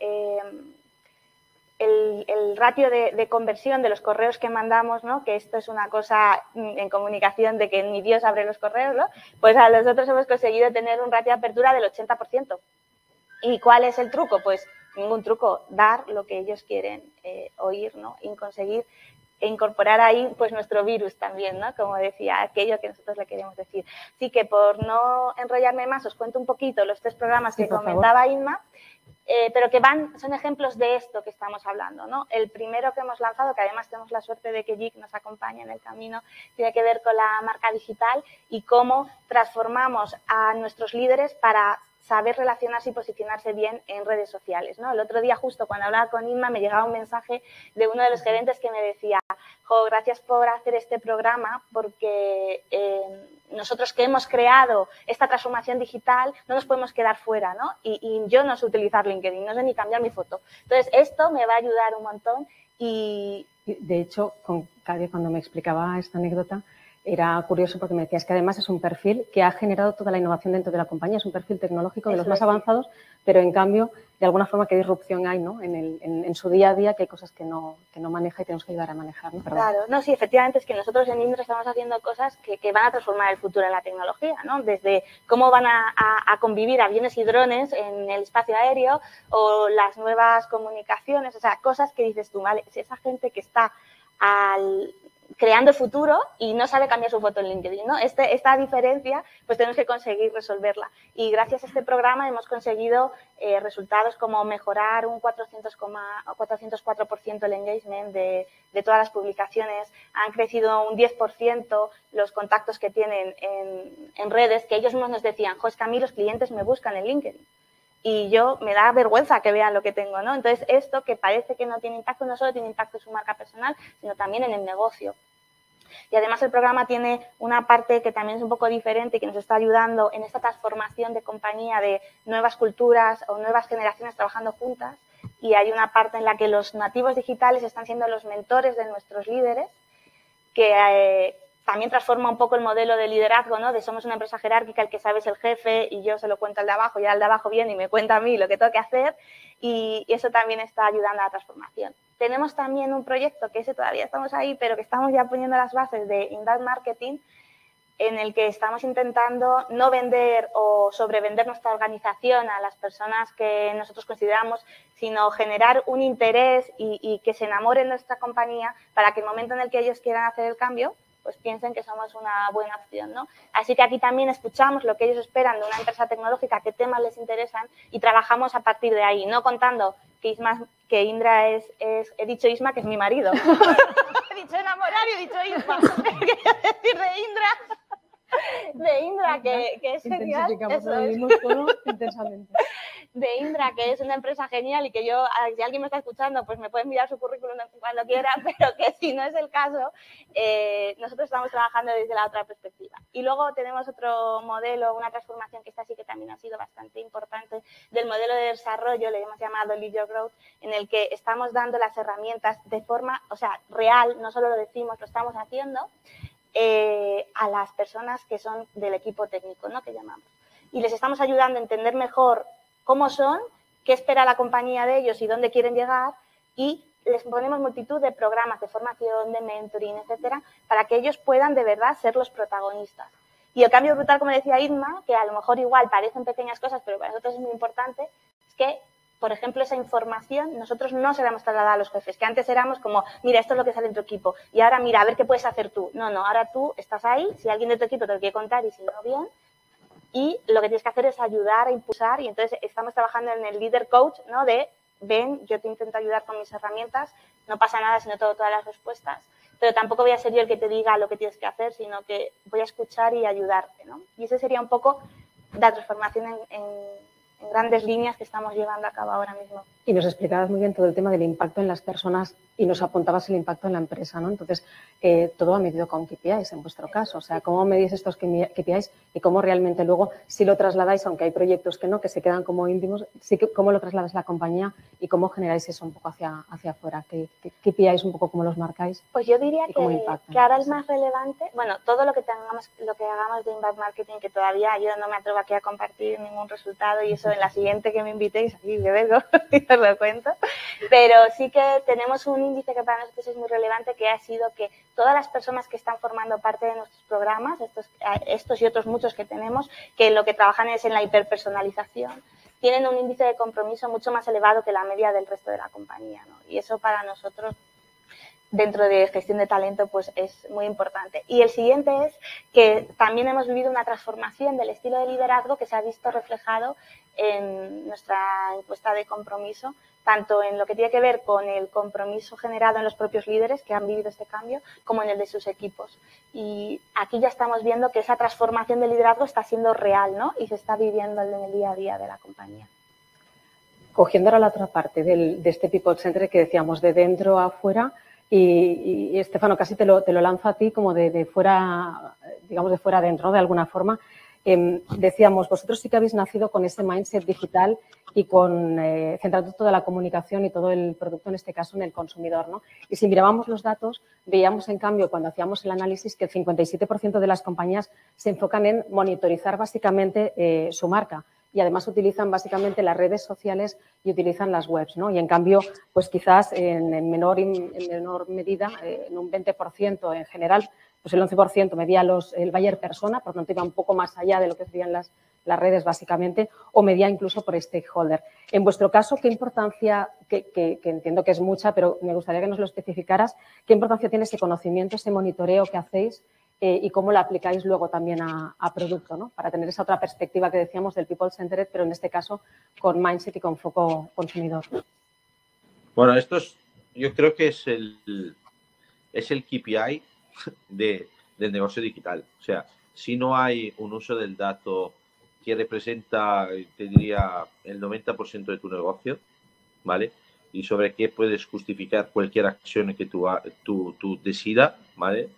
el ratio de conversión de los correos que mandamos, ¿no? Que esto es una cosa en comunicación de que ni Dios abre los correos, ¿no? Pues a nosotros hemos conseguido tener un ratio de apertura del 80%. ¿Y cuál es el truco? Pues ningún truco, dar lo que ellos quieren oír, ¿no? Y conseguir incorporar ahí pues nuestro virus también, ¿no? Como decía, aquello que nosotros le queremos decir. Así que por no enrollarme más, os cuento un poquito los 3 programas que comentaba Inma, pero que son ejemplos de esto que estamos hablando, ¿no? El primero que hemos lanzado, que además tenemos la suerte de que JIC nos acompaña en el camino, tiene que ver con la marca digital y cómo transformamos a nuestros líderes para saber relacionarse y posicionarse bien en redes sociales, ¿no? El otro día, justo cuando hablaba con Inma, me llegaba un mensaje de uno de los gerentes que me decía, jo, gracias por hacer este programa, porque nosotros que hemos creado esta transformación digital no nos podemos quedar fuera, ¿no? Y yo no sé utilizar LinkedIn, no sé ni cambiar mi foto. Entonces, esto me va a ayudar un montón y... De hecho, con Katia, cuando me explicaba esta anécdota, era curioso porque me decías que además es un perfil que ha generado toda la innovación dentro de la compañía, es un perfil tecnológico de los más avanzados, pero en cambio, de alguna forma, ¿qué disrupción hay, ¿no? en su día a día, que hay cosas que no maneja y tenemos que ayudar a manejar, ¿no? Claro, no, sí, efectivamente es que nosotros en Indra estamos haciendo cosas que van a transformar el futuro en la tecnología, ¿no? Desde cómo van a convivir aviones y drones en el espacio aéreo o las nuevas comunicaciones, o sea, cosas que dices tú, vale, si esa gente que está creando futuro y no sabe cambiar su foto en LinkedIn, ¿no? Esta diferencia, pues tenemos que conseguir resolverla. Y gracias a este programa hemos conseguido resultados como mejorar un 404% el engagement de todas las publicaciones. Han crecido un 10% los contactos que tienen en redes, que ellos mismos nos decían, jo, es que a mí los clientes me buscan en LinkedIn. Y me da vergüenza que vean lo que tengo, ¿no? Entonces, esto que parece que no tiene impacto, no solo tiene impacto en su marca personal, sino también en el negocio. Y además el programa tiene una parte que también es un poco diferente y que nos está ayudando en esta transformación de compañía de nuevas culturas o nuevas generaciones trabajando juntas. Y hay una parte en la que los nativos digitales están siendo los mentores de nuestros líderes, que también transforma un poco el modelo de liderazgo, ¿no? De somos una empresa jerárquica, el que sabe es el jefe y yo se lo cuento al de abajo y al de abajo viene y me cuenta a mí lo que tengo que hacer, y eso también está ayudando a la transformación. Tenemos también un proyecto que ese todavía estamos ahí, pero que estamos ya poniendo las bases de inbound marketing, en el que estamos intentando no vender o sobrevender nuestra organización a las personas que nosotros consideramos, sino generar un interés y que se enamoren de nuestra compañía para que el momento en el que ellos quieran hacer el cambio, pues piensen que somos una buena opción, ¿no? Así que aquí también escuchamos lo que ellos esperan de una empresa tecnológica, qué temas les interesan y trabajamos a partir de ahí, no contando que Indra he dicho Isma, que es mi marido. He dicho enamorar y he dicho Isma. Quería decir de Indra, que es genial. Eso lo vivimos todo intensamente. De Indra, que es una empresa genial y que yo, si alguien me está escuchando, pues me puede enviar su currículum cuando quiera, pero que si no es el caso, nosotros estamos trabajando desde la otra perspectiva. Y luego tenemos otro modelo, una transformación que esta sí que también ha sido bastante importante, del modelo de desarrollo, le hemos llamado Lead Your Growth, en el que estamos dando las herramientas de forma, real, no solo lo decimos, lo estamos haciendo, a las personas que son del equipo técnico, ¿no? Que llamamos. Y les estamos ayudando a entender mejor cómo son, qué espera la compañía de ellos y dónde quieren llegar, y les ponemos multitud de programas de formación, de mentoring, etcétera, para que ellos puedan de verdad ser los protagonistas. Y el cambio brutal, como decía Irma, que a lo mejor igual parecen pequeñas cosas, pero para nosotros es muy importante, es que, por ejemplo, esa información nosotros no se la hemos trasladado a los jefes, que antes éramos como, mira, esto es lo que sale en tu equipo, y ahora mira, a ver qué puedes hacer tú. No, ahora tú estás ahí, si alguien de tu equipo te lo quiere contar y si no, bien, y lo que tienes que hacer es ayudar a impulsar, y entonces estamos trabajando en el leader coach, ¿no? De, ven, yo te intento ayudar con mis herramientas, no pasa nada si no tengo todas las respuestas, pero tampoco voy a ser yo el que te diga lo que tienes que hacer, sino que voy a escuchar y ayudarte, ¿no? Y ese sería un poco la transformación en grandes líneas que estamos llevando a cabo ahora mismo. Y nos explicabas muy bien todo el tema del impacto en las personas y nos apuntabas el impacto en la empresa, ¿no? Entonces, todo ha medido con KPIs en vuestro caso. O sea, ¿cómo medís estos KPIs y cómo realmente luego, si lo trasladáis, aunque hay proyectos que no, que se quedan como íntimos, sí que, cómo lo trasladáis a la compañía y cómo generáis eso un poco hacia afuera? ¿Qué KPIs un poco cómo los marcáis? Pues yo diría que ahora es más relevante, bueno, todo lo que hagamos de inbound marketing, que todavía yo no me atrevo aquí a compartir ningún resultado, y eso en la siguiente que me invitéis, aquí me vengo y os lo cuento, pero sí que tenemos un índice que para nosotros es muy relevante, que ha sido que todas las personas que están formando parte de nuestros programas, estos y otros muchos que tenemos, que lo que trabajan es en la hiperpersonalización, tienen un índice de compromiso mucho más elevado que la media del resto de la compañía, ¿no? Y eso para nosotros, dentro de gestión de talento, pues es muy importante. Y el siguiente es que también hemos vivido una transformación del estilo de liderazgo que se ha visto reflejado en nuestra encuesta de compromiso, tanto en lo que tiene que ver con el compromiso generado en los propios líderes que han vivido este cambio, como en el de sus equipos. Y aquí ya estamos viendo que esa transformación del liderazgo está siendo real, ¿no? Y se está viviendo en el día a día de la compañía. Cogiendo ahora la otra parte de este People Center que decíamos, de dentro a fuera, y Estefano, casi te lo lanzo a ti como de fuera, digamos de fuera adentro, ¿no? De alguna forma. Decíamos, vosotros sí que habéis nacido con ese mindset digital y con centrando toda la comunicación y todo el producto, en este caso, en el consumidor, ¿no? Y si mirábamos los datos, veíamos, en cambio, cuando hacíamos el análisis, que el 57% de las compañías se enfocan en monitorizar básicamente su marca. Y además utilizan básicamente las redes sociales y utilizan las webs, ¿no? Y en cambio, pues quizás en menor medida, en un 20% en general, pues el 11% medía el buyer persona, por lo tanto iba un poco más allá de lo que serían las redes básicamente, o medía incluso por stakeholder. En vuestro caso, ¿qué importancia, que entiendo que es mucha, pero me gustaría que nos lo especificaras, qué importancia tiene ese conocimiento, ese monitoreo que hacéis y cómo lo aplicáis luego también a producto, ¿no? Para tener esa otra perspectiva que decíamos del people centered, pero en este caso con mindset y con foco consumidor? Bueno, yo creo que es el KPI del negocio digital. O sea, si no hay un uso del dato que representa, te diría, el 90% de tu negocio, ¿vale? Y sobre qué puedes justificar cualquier acción que tú decidas, ¿vale?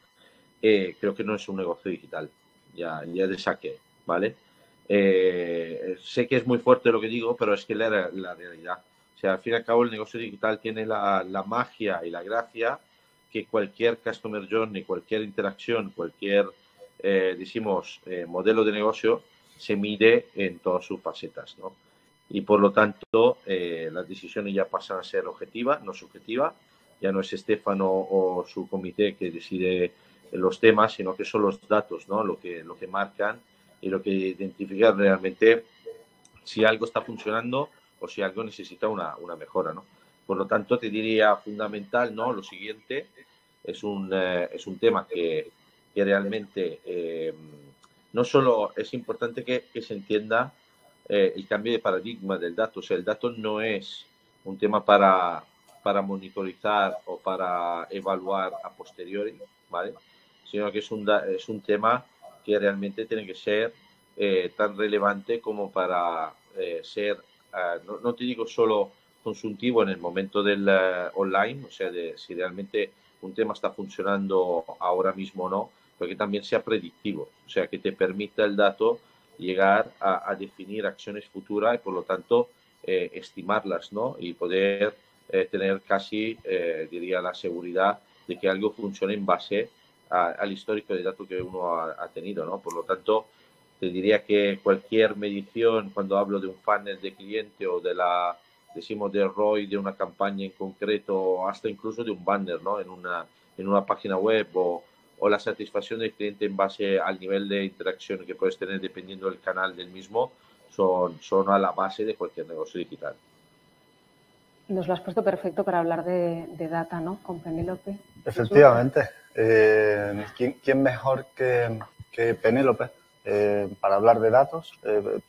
Creo que no es un negocio digital, ya de saque, ¿vale? Sé que es muy fuerte lo que digo, pero es que la realidad. O sea, al fin y al cabo el negocio digital tiene la magia y la gracia que cualquier customer journey, cualquier interacción, cualquier, modelo de negocio se mide en todas sus facetas, ¿no? Y por lo tanto, las decisiones ya pasan a ser objetivas, no subjetivas. Ya no es Estefano o su comité que decide los temas, sino que son los datos, ¿no? Lo que marcan y lo que identifica realmente si algo está funcionando o si algo necesita una mejora, ¿no? Por lo tanto, te diría fundamental, ¿no? Lo siguiente es un tema que realmente no solo es importante que se entienda el cambio de paradigma del dato. O sea, el dato no es un tema para monitorizar o para evaluar a posteriori, ¿vale? Sino que es un tema que realmente tiene que ser tan relevante como para ser, no te digo solo consultivo en el momento del online, o sea, de si realmente un tema está funcionando ahora mismo o no, pero que también sea predictivo, o sea, que te permita el dato llegar a definir acciones futuras y por lo tanto estimarlas, ¿no? Y poder tener casi, diría, la seguridad de que algo funcione en base al histórico de datos que uno ha tenido, ¿no? Por lo tanto, te diría que cualquier medición, cuando hablo de un funnel de cliente o de del ROI de una campaña en concreto, hasta incluso de un banner, ¿no? En una página web o la satisfacción del cliente en base al nivel de interacción que puedes tener dependiendo del canal del mismo, son a la base de cualquier negocio digital. Nos lo has puesto perfecto para hablar de data, ¿no? Con Penélope. Efectivamente. ¿Quién mejor que Penélope para hablar de datos?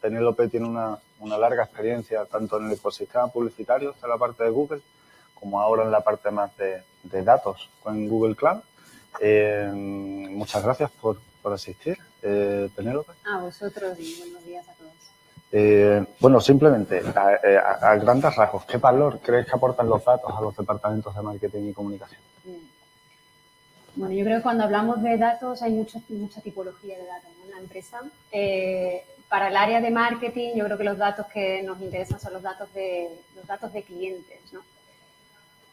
Penélope tiene una larga experiencia tanto en el ecosistema publicitario, de la parte de Google, como ahora en la parte más de datos con Google Cloud. Muchas gracias por asistir, Penélope. A vosotros y buenos días a todos. Bueno, simplemente, a grandes rasgos, ¿qué valor crees que aportan los datos a los departamentos de marketing y comunicación? Bueno, yo creo que cuando hablamos de datos hay mucha tipología de datos, ¿no? En la empresa. Para el área de marketing, yo creo que los datos que nos interesan son los datos de clientes, ¿no?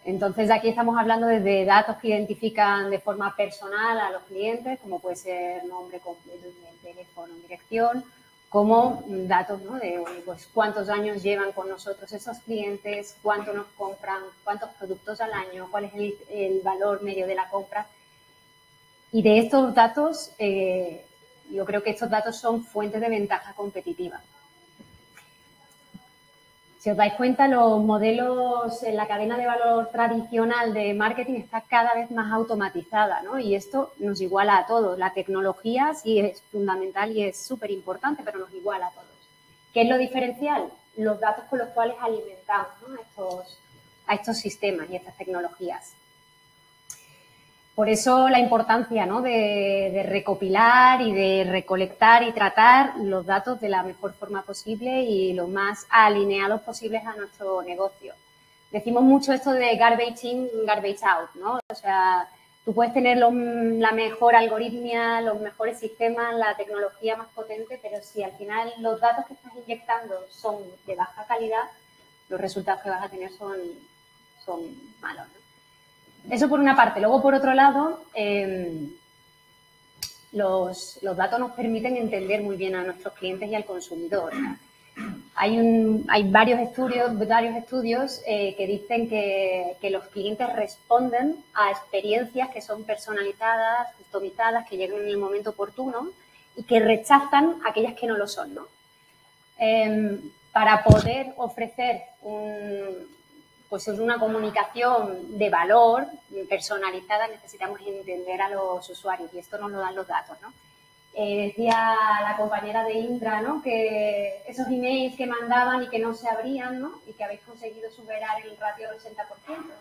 Entonces, aquí estamos hablando desde datos que identifican de forma personal a los clientes, como puede ser nombre completo, teléfono, dirección, como datos, ¿no? De pues, cuántos años llevan con nosotros esos clientes, cuánto nos compran, cuántos productos al año, cuál es el valor medio de la compra. Y de estos datos, yo creo que estos datos son fuentes de ventaja competitiva. Si os dais cuenta, los modelos en la cadena de valor tradicional de marketing está cada vez más automatizada, ¿no? Y esto nos iguala a todos. La tecnología sí es fundamental y es súper importante, pero nos iguala a todos. ¿Qué es lo diferencial? Los datos con los cuales alimentamos, ¿no? a estos sistemas y estas tecnologías. Por eso la importancia, ¿no? de recopilar y de recolectar y tratar los datos de la mejor forma posible y lo más alineados posibles a nuestro negocio. Decimos mucho esto de garbage in, garbage out, ¿no? O sea, tú puedes tener la mejor algoritmia, los mejores sistemas, la tecnología más potente, pero si al final los datos que estás inyectando son de baja calidad, los resultados que vas a tener son malos, ¿no? Eso por una parte. Luego, por otro lado, los datos nos permiten entender muy bien a nuestros clientes y al consumidor. Hay varios estudios que dicen que los clientes responden a experiencias que son personalizadas, customizadas, que llegan en el momento oportuno y que rechazan aquellas que no lo son, ¿no? Para poder ofrecer pues una comunicación de valor personalizada necesitamos entender a los usuarios y esto nos lo dan los datos, ¿no? Decía la compañera de Indra, ¿no?, que esos emails que mandaban y que no se abrían, ¿no?, y que habéis conseguido superar el ratio del 80%, ¿no?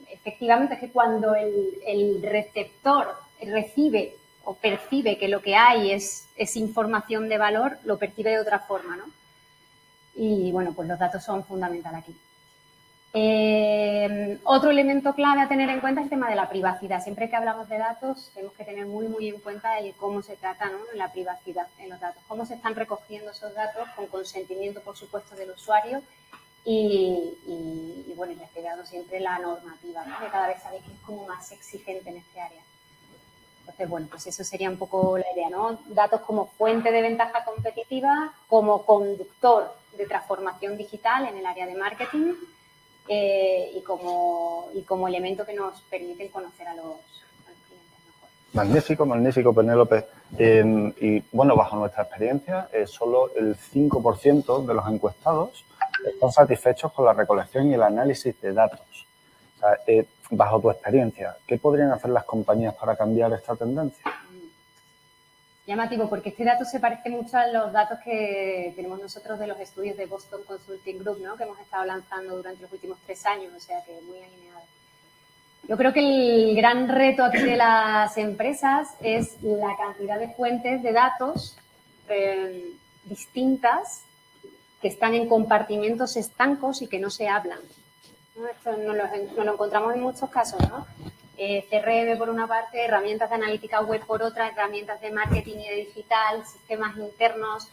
Efectivamente, es que cuando el receptor recibe o percibe que lo que hay es información de valor, lo percibe de otra forma, ¿no? Y, bueno, pues los datos son fundamentales aquí. Otro elemento clave a tener en cuenta es el tema de la privacidad. Siempre que hablamos de datos tenemos que tener muy, muy en cuenta cómo se trata, ¿no?, la privacidad en los datos, cómo se están recogiendo esos datos con consentimiento, por supuesto, del usuario y bueno, respetando siempre la normativa, ¿no?, que cada vez sabéis que es como más exigente en este área. Entonces, bueno, pues eso sería un poco la idea, ¿no? Datos como fuente de ventaja competitiva, como conductor de transformación digital en el área de marketing, y como elemento que nos permiten conocer a los clientes mejor. Magnífico, magnífico, Penélope. Y bueno, bajo nuestra experiencia, solo el 5% de los encuestados están satisfechos con la recolección y el análisis de datos. O sea, bajo tu experiencia, ¿qué podrían hacer las compañías para cambiar esta tendencia? Llamativo, porque este dato se parece mucho a los datos que tenemos nosotros de los estudios de Boston Consulting Group, ¿no?, que hemos estado lanzando durante los últimos 3 años, o sea que muy alineado. Yo creo que el gran reto aquí de las empresas es la cantidad de fuentes de datos distintas que están en compartimentos estancos y que no se hablan, ¿no? Esto nos lo encontramos en muchos casos, ¿no? CRM por una parte, herramientas de analítica web por otra, herramientas de marketing y de digital, sistemas internos,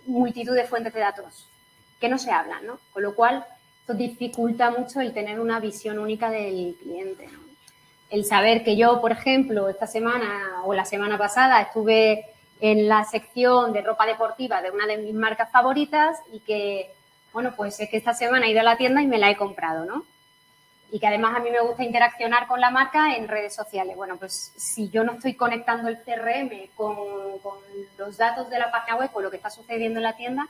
multitud de fuentes de datos que no se hablan, ¿no? Con lo cual, esto dificulta mucho el tener una visión única del cliente, ¿no? El saber que yo, por ejemplo, esta semana o la semana pasada estuve en la sección de ropa deportiva de una de mis marcas favoritas y que, bueno, pues es que esta semana he ido a la tienda y me la he comprado, ¿no? Y que además a mí me gusta interaccionar con la marca en redes sociales. Bueno, pues si yo no estoy conectando el CRM con los datos de la página web, con lo que está sucediendo en la tienda,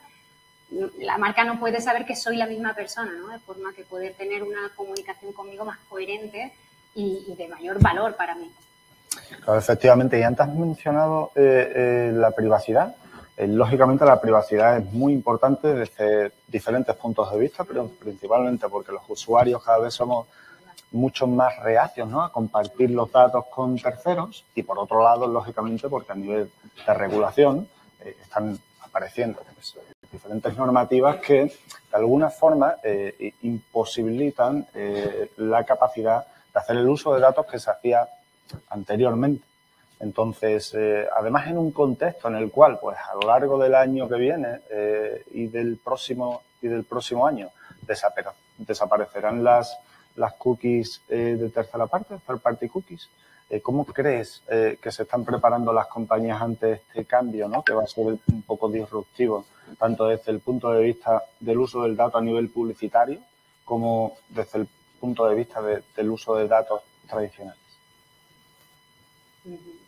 la marca no puede saber que soy la misma persona, ¿no? De forma que poder tener una comunicación conmigo más coherente y de mayor valor para mí. Claro, efectivamente. Y antes has mencionado la privacidad. Lógicamente, la privacidad es muy importante desde diferentes puntos de vista, pero principalmente porque los usuarios cada vez somos mucho más reacios, ¿no?, a compartir los datos con terceros y, por otro lado, lógicamente, porque a nivel de regulación están apareciendo pues, diferentes normativas que, de alguna forma, imposibilitan la capacidad de hacer el uso de datos que se hacía anteriormente. Entonces, además en un contexto en el cual, pues a lo largo del año que viene y del próximo año desaparecerán las cookies de tercera parte, third party cookies. ¿Cómo crees que se están preparando las compañías ante este cambio, ¿no?, que va a ser un poco disruptivo, tanto desde el punto de vista del uso del dato a nivel publicitario como desde el punto de vista del uso de datos tradicionales?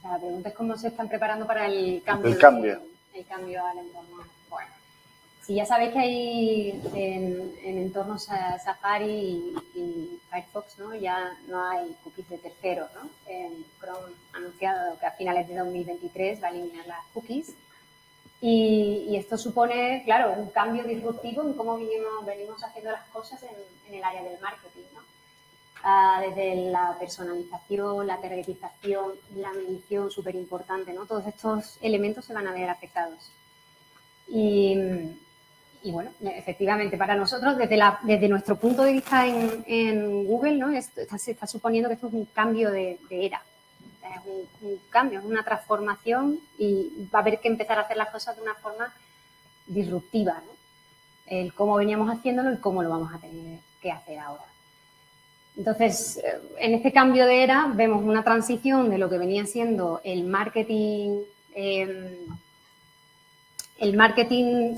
La pregunta es cómo se están preparando para el cambio. El cambio al entorno. Bueno, si ya sabéis que hay en entornos Safari y Firefox, ¿no?, ya no hay cookies de terceros, ¿no? Chrome ha anunciado que a finales de 2023 va a eliminar las cookies y esto supone, claro, un cambio disruptivo en cómo venimos haciendo las cosas en el área del marketing, ¿no? Desde la personalización, la targetización, la medición, súper importante, ¿no? Todos estos elementos se van a ver afectados. Y bueno, efectivamente, para nosotros, desde nuestro punto de vista en Google, ¿no?, se está suponiendo que esto es un cambio de era. Es un cambio, es una transformación y va a haber que empezar a hacer las cosas de una forma disruptiva, ¿no? El cómo veníamos haciéndolo y cómo lo vamos a tener que hacer ahora. Entonces, en este cambio de era vemos una transición de lo que venía siendo el marketing el marketing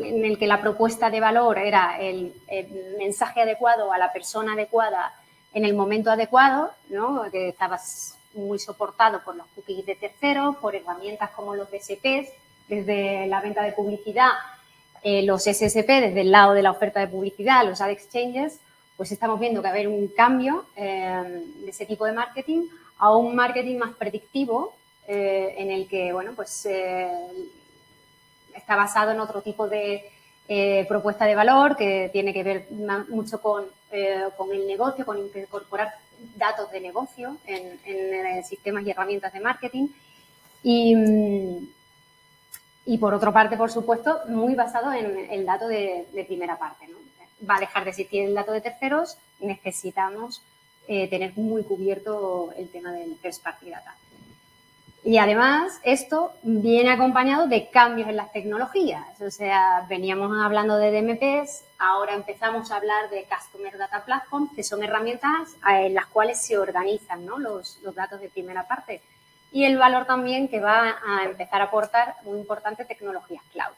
en el que la propuesta de valor era el mensaje adecuado a la persona adecuada en el momento adecuado, ¿no? Que estabas muy soportado por los cookies de terceros, por herramientas como los DSPs, desde la venta de publicidad, los SSP desde el lado de la oferta de publicidad, los ad exchanges, pues estamos viendo que va a haber un cambio de ese tipo de marketing a un marketing más predictivo, en el que, bueno, pues está basado en otro tipo de propuesta de valor que tiene que ver mucho con el negocio, con incorporar datos de negocio en sistemas y herramientas de marketing y por otra parte, por supuesto, muy basado en el dato de primera parte, ¿no? Va a dejar de existir el dato de terceros, necesitamos tener muy cubierto el tema del first party data. Y además, esto viene acompañado de cambios en las tecnologías. O sea, veníamos hablando de DMPs, ahora empezamos a hablar de Customer Data Platform, que son herramientas en las cuales se organizan, ¿no? los datos de primera parte. Y el valor también que va a empezar a aportar, muy importante, tecnologías cloud.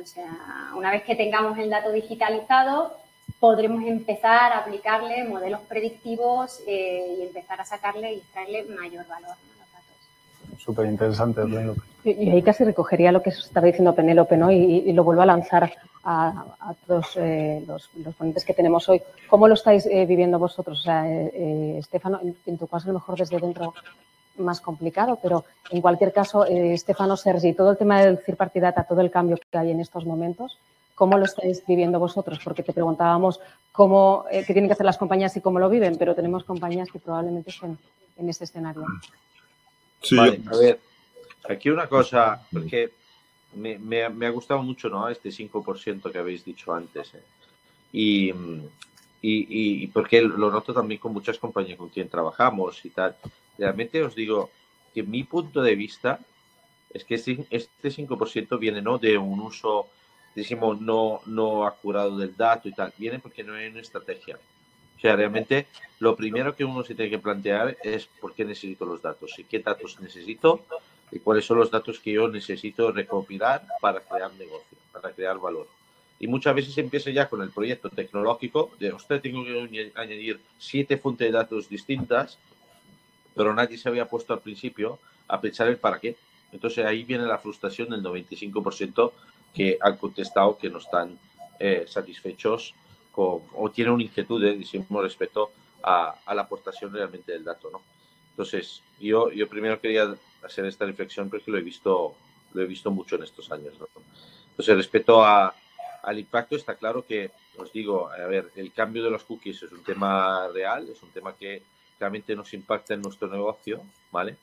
O sea, una vez que tengamos el dato digitalizado, podremos empezar a aplicarle modelos predictivos y empezar a sacarle y extraerle mayor valor, ¿no? Súper interesante, Penélope. Y ahí casi recogería lo que estaba diciendo Penélope, ¿no? Y lo vuelvo a lanzar a todos los ponentes que tenemos hoy. ¿Cómo lo estáis viviendo vosotros? O sea, Stefano, en tu caso a lo mejor desde dentro más complicado, pero en cualquier caso, Stefano, Sergi, todo el tema del third party data, todo el cambio que hay en estos momentos, ¿cómo lo estáis viviendo vosotros? Porque te preguntábamos qué tienen que hacer las compañías y cómo lo viven, pero tenemos compañías que probablemente estén en ese escenario. Sí, vale, a ver, aquí una cosa, porque me ha gustado mucho, ¿no? Este 5% que habéis dicho antes. Y porque lo noto también con muchas compañías con quien trabajamos y tal. Realmente os digo que mi punto de vista es que este 5% viene no de un uso, decimos, no acurado del dato y tal, viene porque no hay una estrategia. O sea, realmente lo primero que uno se tiene que plantear es por qué necesito los datos y qué datos necesito y cuáles son los datos que yo necesito recopilar para crear negocio, para crear valor. Y muchas veces empieza ya con el proyecto tecnológico de, usted tengo que añadir 7 fuentes de datos distintas, pero nadie se había puesto al principio a pensar el para qué. Entonces ahí viene la frustración del 95% que han contestado que no están satisfechos o tienen una inquietud, decimos, respecto a la aportación realmente del dato, ¿no? Entonces, yo primero quería hacer esta reflexión porque lo he visto mucho en estos años, ¿no? Entonces, respecto al impacto, está claro que, os digo, a ver, el cambio de los cookies es un tema real, es un tema que realmente nos impacta en nuestro negocio, ¿vale?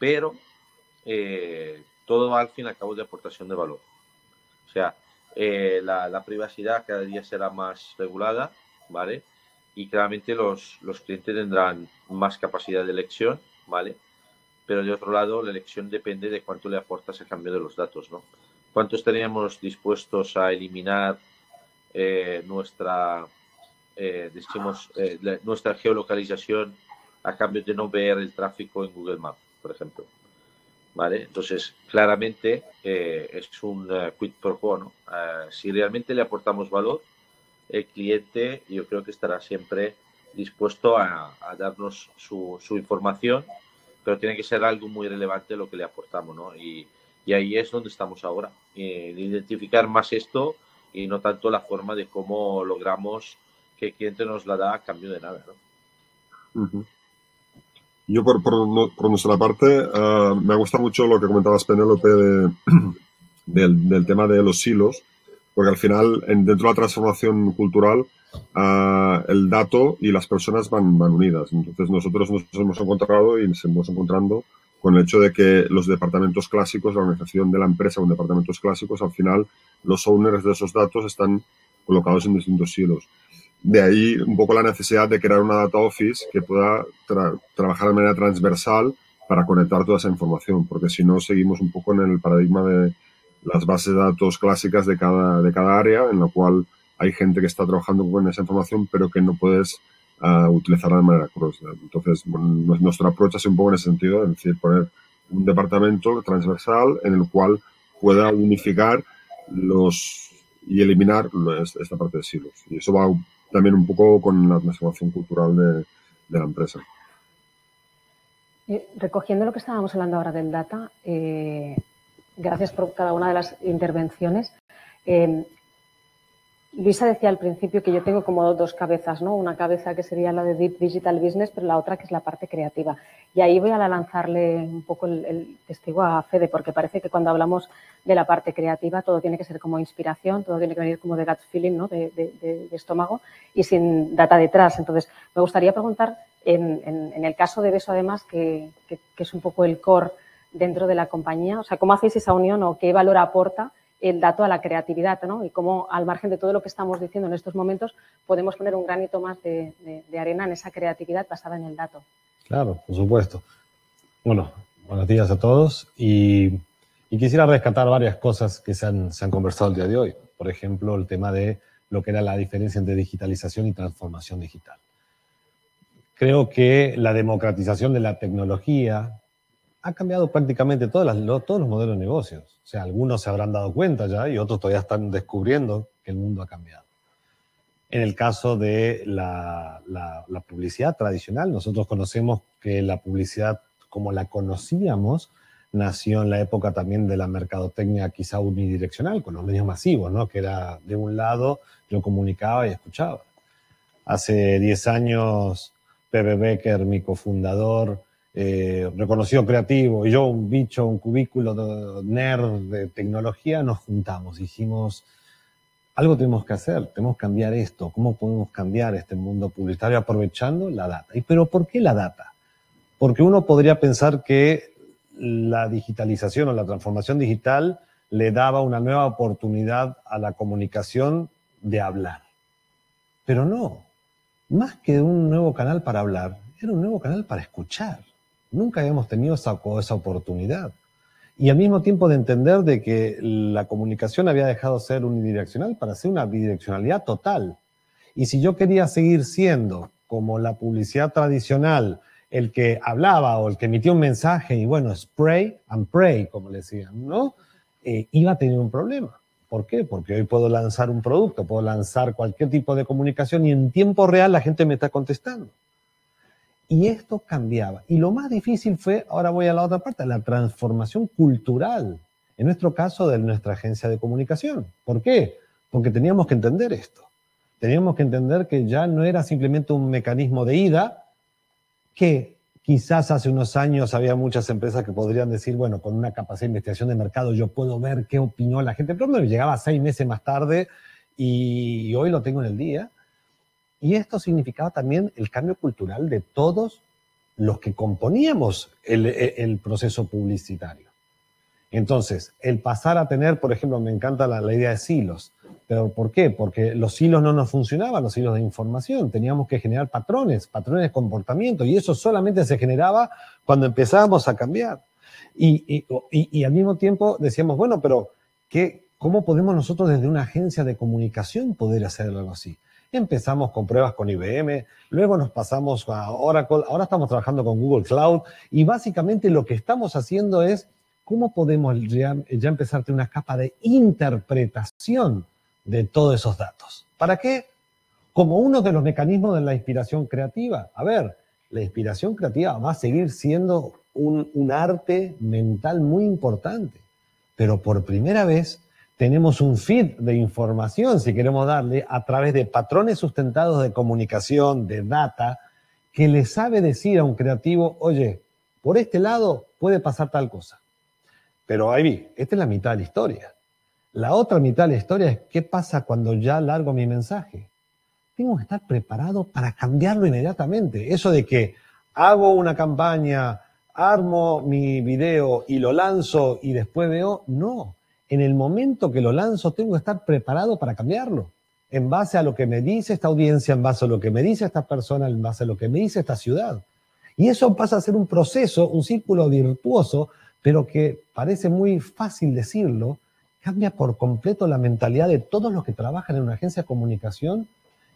Pero todo va al fin y al cabo de aportación de valor. O sea, la privacidad cada día será más regulada, ¿vale? Y claramente los clientes tendrán más capacidad de elección, ¿vale? Pero de otro lado, la elección depende de cuánto le aportas a cambio de los datos, ¿no? ¿Cuánto estaríamos dispuestos a eliminar nuestra geolocalización a cambio de no ver el tráfico en Google Maps, por ejemplo? ¿Vale? Entonces, claramente es un quid pro quo, ¿no? Si realmente le aportamos valor, el cliente yo creo que estará siempre dispuesto a darnos su información, pero tiene que ser algo muy relevante lo que le aportamos, ¿no? Y ahí es donde estamos ahora, identificar más esto y no tanto la forma de cómo logramos que el cliente nos la da a cambio de nada, ¿no? Uh-huh. Yo, por nuestra parte, me ha gustado mucho lo que comentabas, Penélope, del tema de los silos, porque al final, dentro de la transformación cultural, el dato y las personas van unidas. Entonces, nosotros nos hemos encontrado y nos hemos encontrando con el hecho de que los departamentos clásicos, la organización de la empresa con departamentos clásicos, al final, los owners de esos datos están colocados en distintos silos. De ahí un poco la necesidad de crear una data office que pueda trabajar de manera transversal para conectar toda esa información, porque si no seguimos un poco en el paradigma de las bases de datos clásicas de cada área, en la cual hay gente que está trabajando con esa información, pero que no puedes utilizarla de manera cross. Entonces, bueno, nuestro approach es un poco en ese sentido, es decir, poner un departamento transversal en el cual pueda unificar y eliminar esta parte de silos. Y eso va también un poco con la transformación cultural de la empresa. Recogiendo lo que estábamos hablando ahora del data, gracias por cada una de las intervenciones. Luisa decía al principio que yo tengo como dos cabezas, ¿no? Una cabeza que sería la de Deep Digital Business, pero la otra que es la parte creativa. Y ahí voy a lanzarle un poco el testigo a Fede, porque parece que cuando hablamos de la parte creativa todo tiene que ser como inspiración, todo tiene que venir como de gut feeling, ¿no? De estómago y sin data detrás. Entonces, me gustaría preguntar, en el caso de Beso, además, que es un poco el core dentro de la compañía, o sea, ¿cómo hacéis esa unión o qué valor aporta el dato a la creatividad, ¿no? Y cómo, al margen de todo lo que estamos diciendo en estos momentos, podemos poner un granito más de arena en esa creatividad basada en el dato. Claro, por supuesto. Bueno, buenos días a todos y quisiera rescatar varias cosas que se han conversado el día de hoy. Por ejemplo, el tema de lo que era la diferencia entre digitalización y transformación digital. Creo que la democratización de la tecnología ha cambiado prácticamente todos los modelos de negocios. O sea, algunos se habrán dado cuenta ya y otros todavía están descubriendo que el mundo ha cambiado. En el caso de la publicidad tradicional, nosotros conocemos que la publicidad como la conocíamos nació en la época también de la mercadotecnia quizá unidireccional, con los medios masivos, ¿no? Que era de un lado yo comunicaba y escuchaba. Hace 10 años, Pepe Becker, mi cofundador, reconocido creativo, y yo, un bicho, un cubículo de nerd de tecnología, nos juntamos. Dijimos, algo tenemos que hacer, tenemos que cambiar esto. ¿Cómo podemos cambiar este mundo publicitario aprovechando la data? ¿Pero por qué la data? Porque uno podría pensar que la digitalización o la transformación digital le daba una nueva oportunidad a la comunicación de hablar. Pero no, más que un nuevo canal para hablar, era un nuevo canal para escuchar. Nunca habíamos tenido esa oportunidad. Y al mismo tiempo de entender de que la comunicación había dejado de ser unidireccional para ser una bidireccionalidad total. Y si yo quería seguir siendo como la publicidad tradicional, el que hablaba o el que emitía un mensaje y bueno, spray and pray, como le decían, ¿no? Iba a tener un problema. ¿Por qué? Porque hoy puedo lanzar un producto, puedo lanzar cualquier tipo de comunicación y en tiempo real la gente me está contestando. Y esto cambiaba. Y lo más difícil fue, ahora voy a la otra parte, la transformación cultural. En nuestro caso, de nuestra agencia de comunicación. ¿Por qué? Porque teníamos que entender esto. Teníamos que entender que ya no era simplemente un mecanismo de ida, que quizás hace unos años había muchas empresas que podrían decir, bueno, con una capacidad de investigación de mercado yo puedo ver qué opinó la gente, pero me llegaba 6 meses más tarde y hoy lo tengo en el día. Y esto significaba también el cambio cultural de todos los que componíamos el proceso publicitario. Entonces, el pasar a tener, por ejemplo, me encanta la idea de silos. ¿Pero por qué? Porque los silos no nos funcionaban, los silos de información. Teníamos que generar patrones de comportamiento. Y eso solamente se generaba cuando empezábamos a cambiar. Y al mismo tiempo decíamos, bueno, pero ¿cómo podemos nosotros desde una agencia de comunicación poder hacer algo así? Empezamos con pruebas con IBM, luego nos pasamos a Oracle, ahora estamos trabajando con Google Cloud y básicamente lo que estamos haciendo es cómo podemos ya empezar a tener una capa de interpretación de todos esos datos. ¿Para qué? Como uno de los mecanismos de la inspiración creativa. A ver, la inspiración creativa va a seguir siendo un arte mental muy importante, pero por primera vez tenemos un feed de información, si queremos darle, a través de patrones sustentados de comunicación, de data, que le sabe decir a un creativo, oye, por este lado puede pasar tal cosa. Pero ahí, esta es la mitad de la historia. La otra mitad de la historia es qué pasa cuando ya largo mi mensaje. Tengo que estar preparado para cambiarlo inmediatamente. Eso de que hago una campaña, armo mi video y lo lanzo y después veo, no. En el momento que lo lanzo tengo que estar preparado para cambiarlo. En base a lo que me dice esta audiencia, en base a lo que me dice esta persona, en base a lo que me dice esta ciudad. Y eso pasa a ser un proceso, un círculo virtuoso, pero que parece muy fácil decirlo, cambia por completo la mentalidad de todos los que trabajan en una agencia de comunicación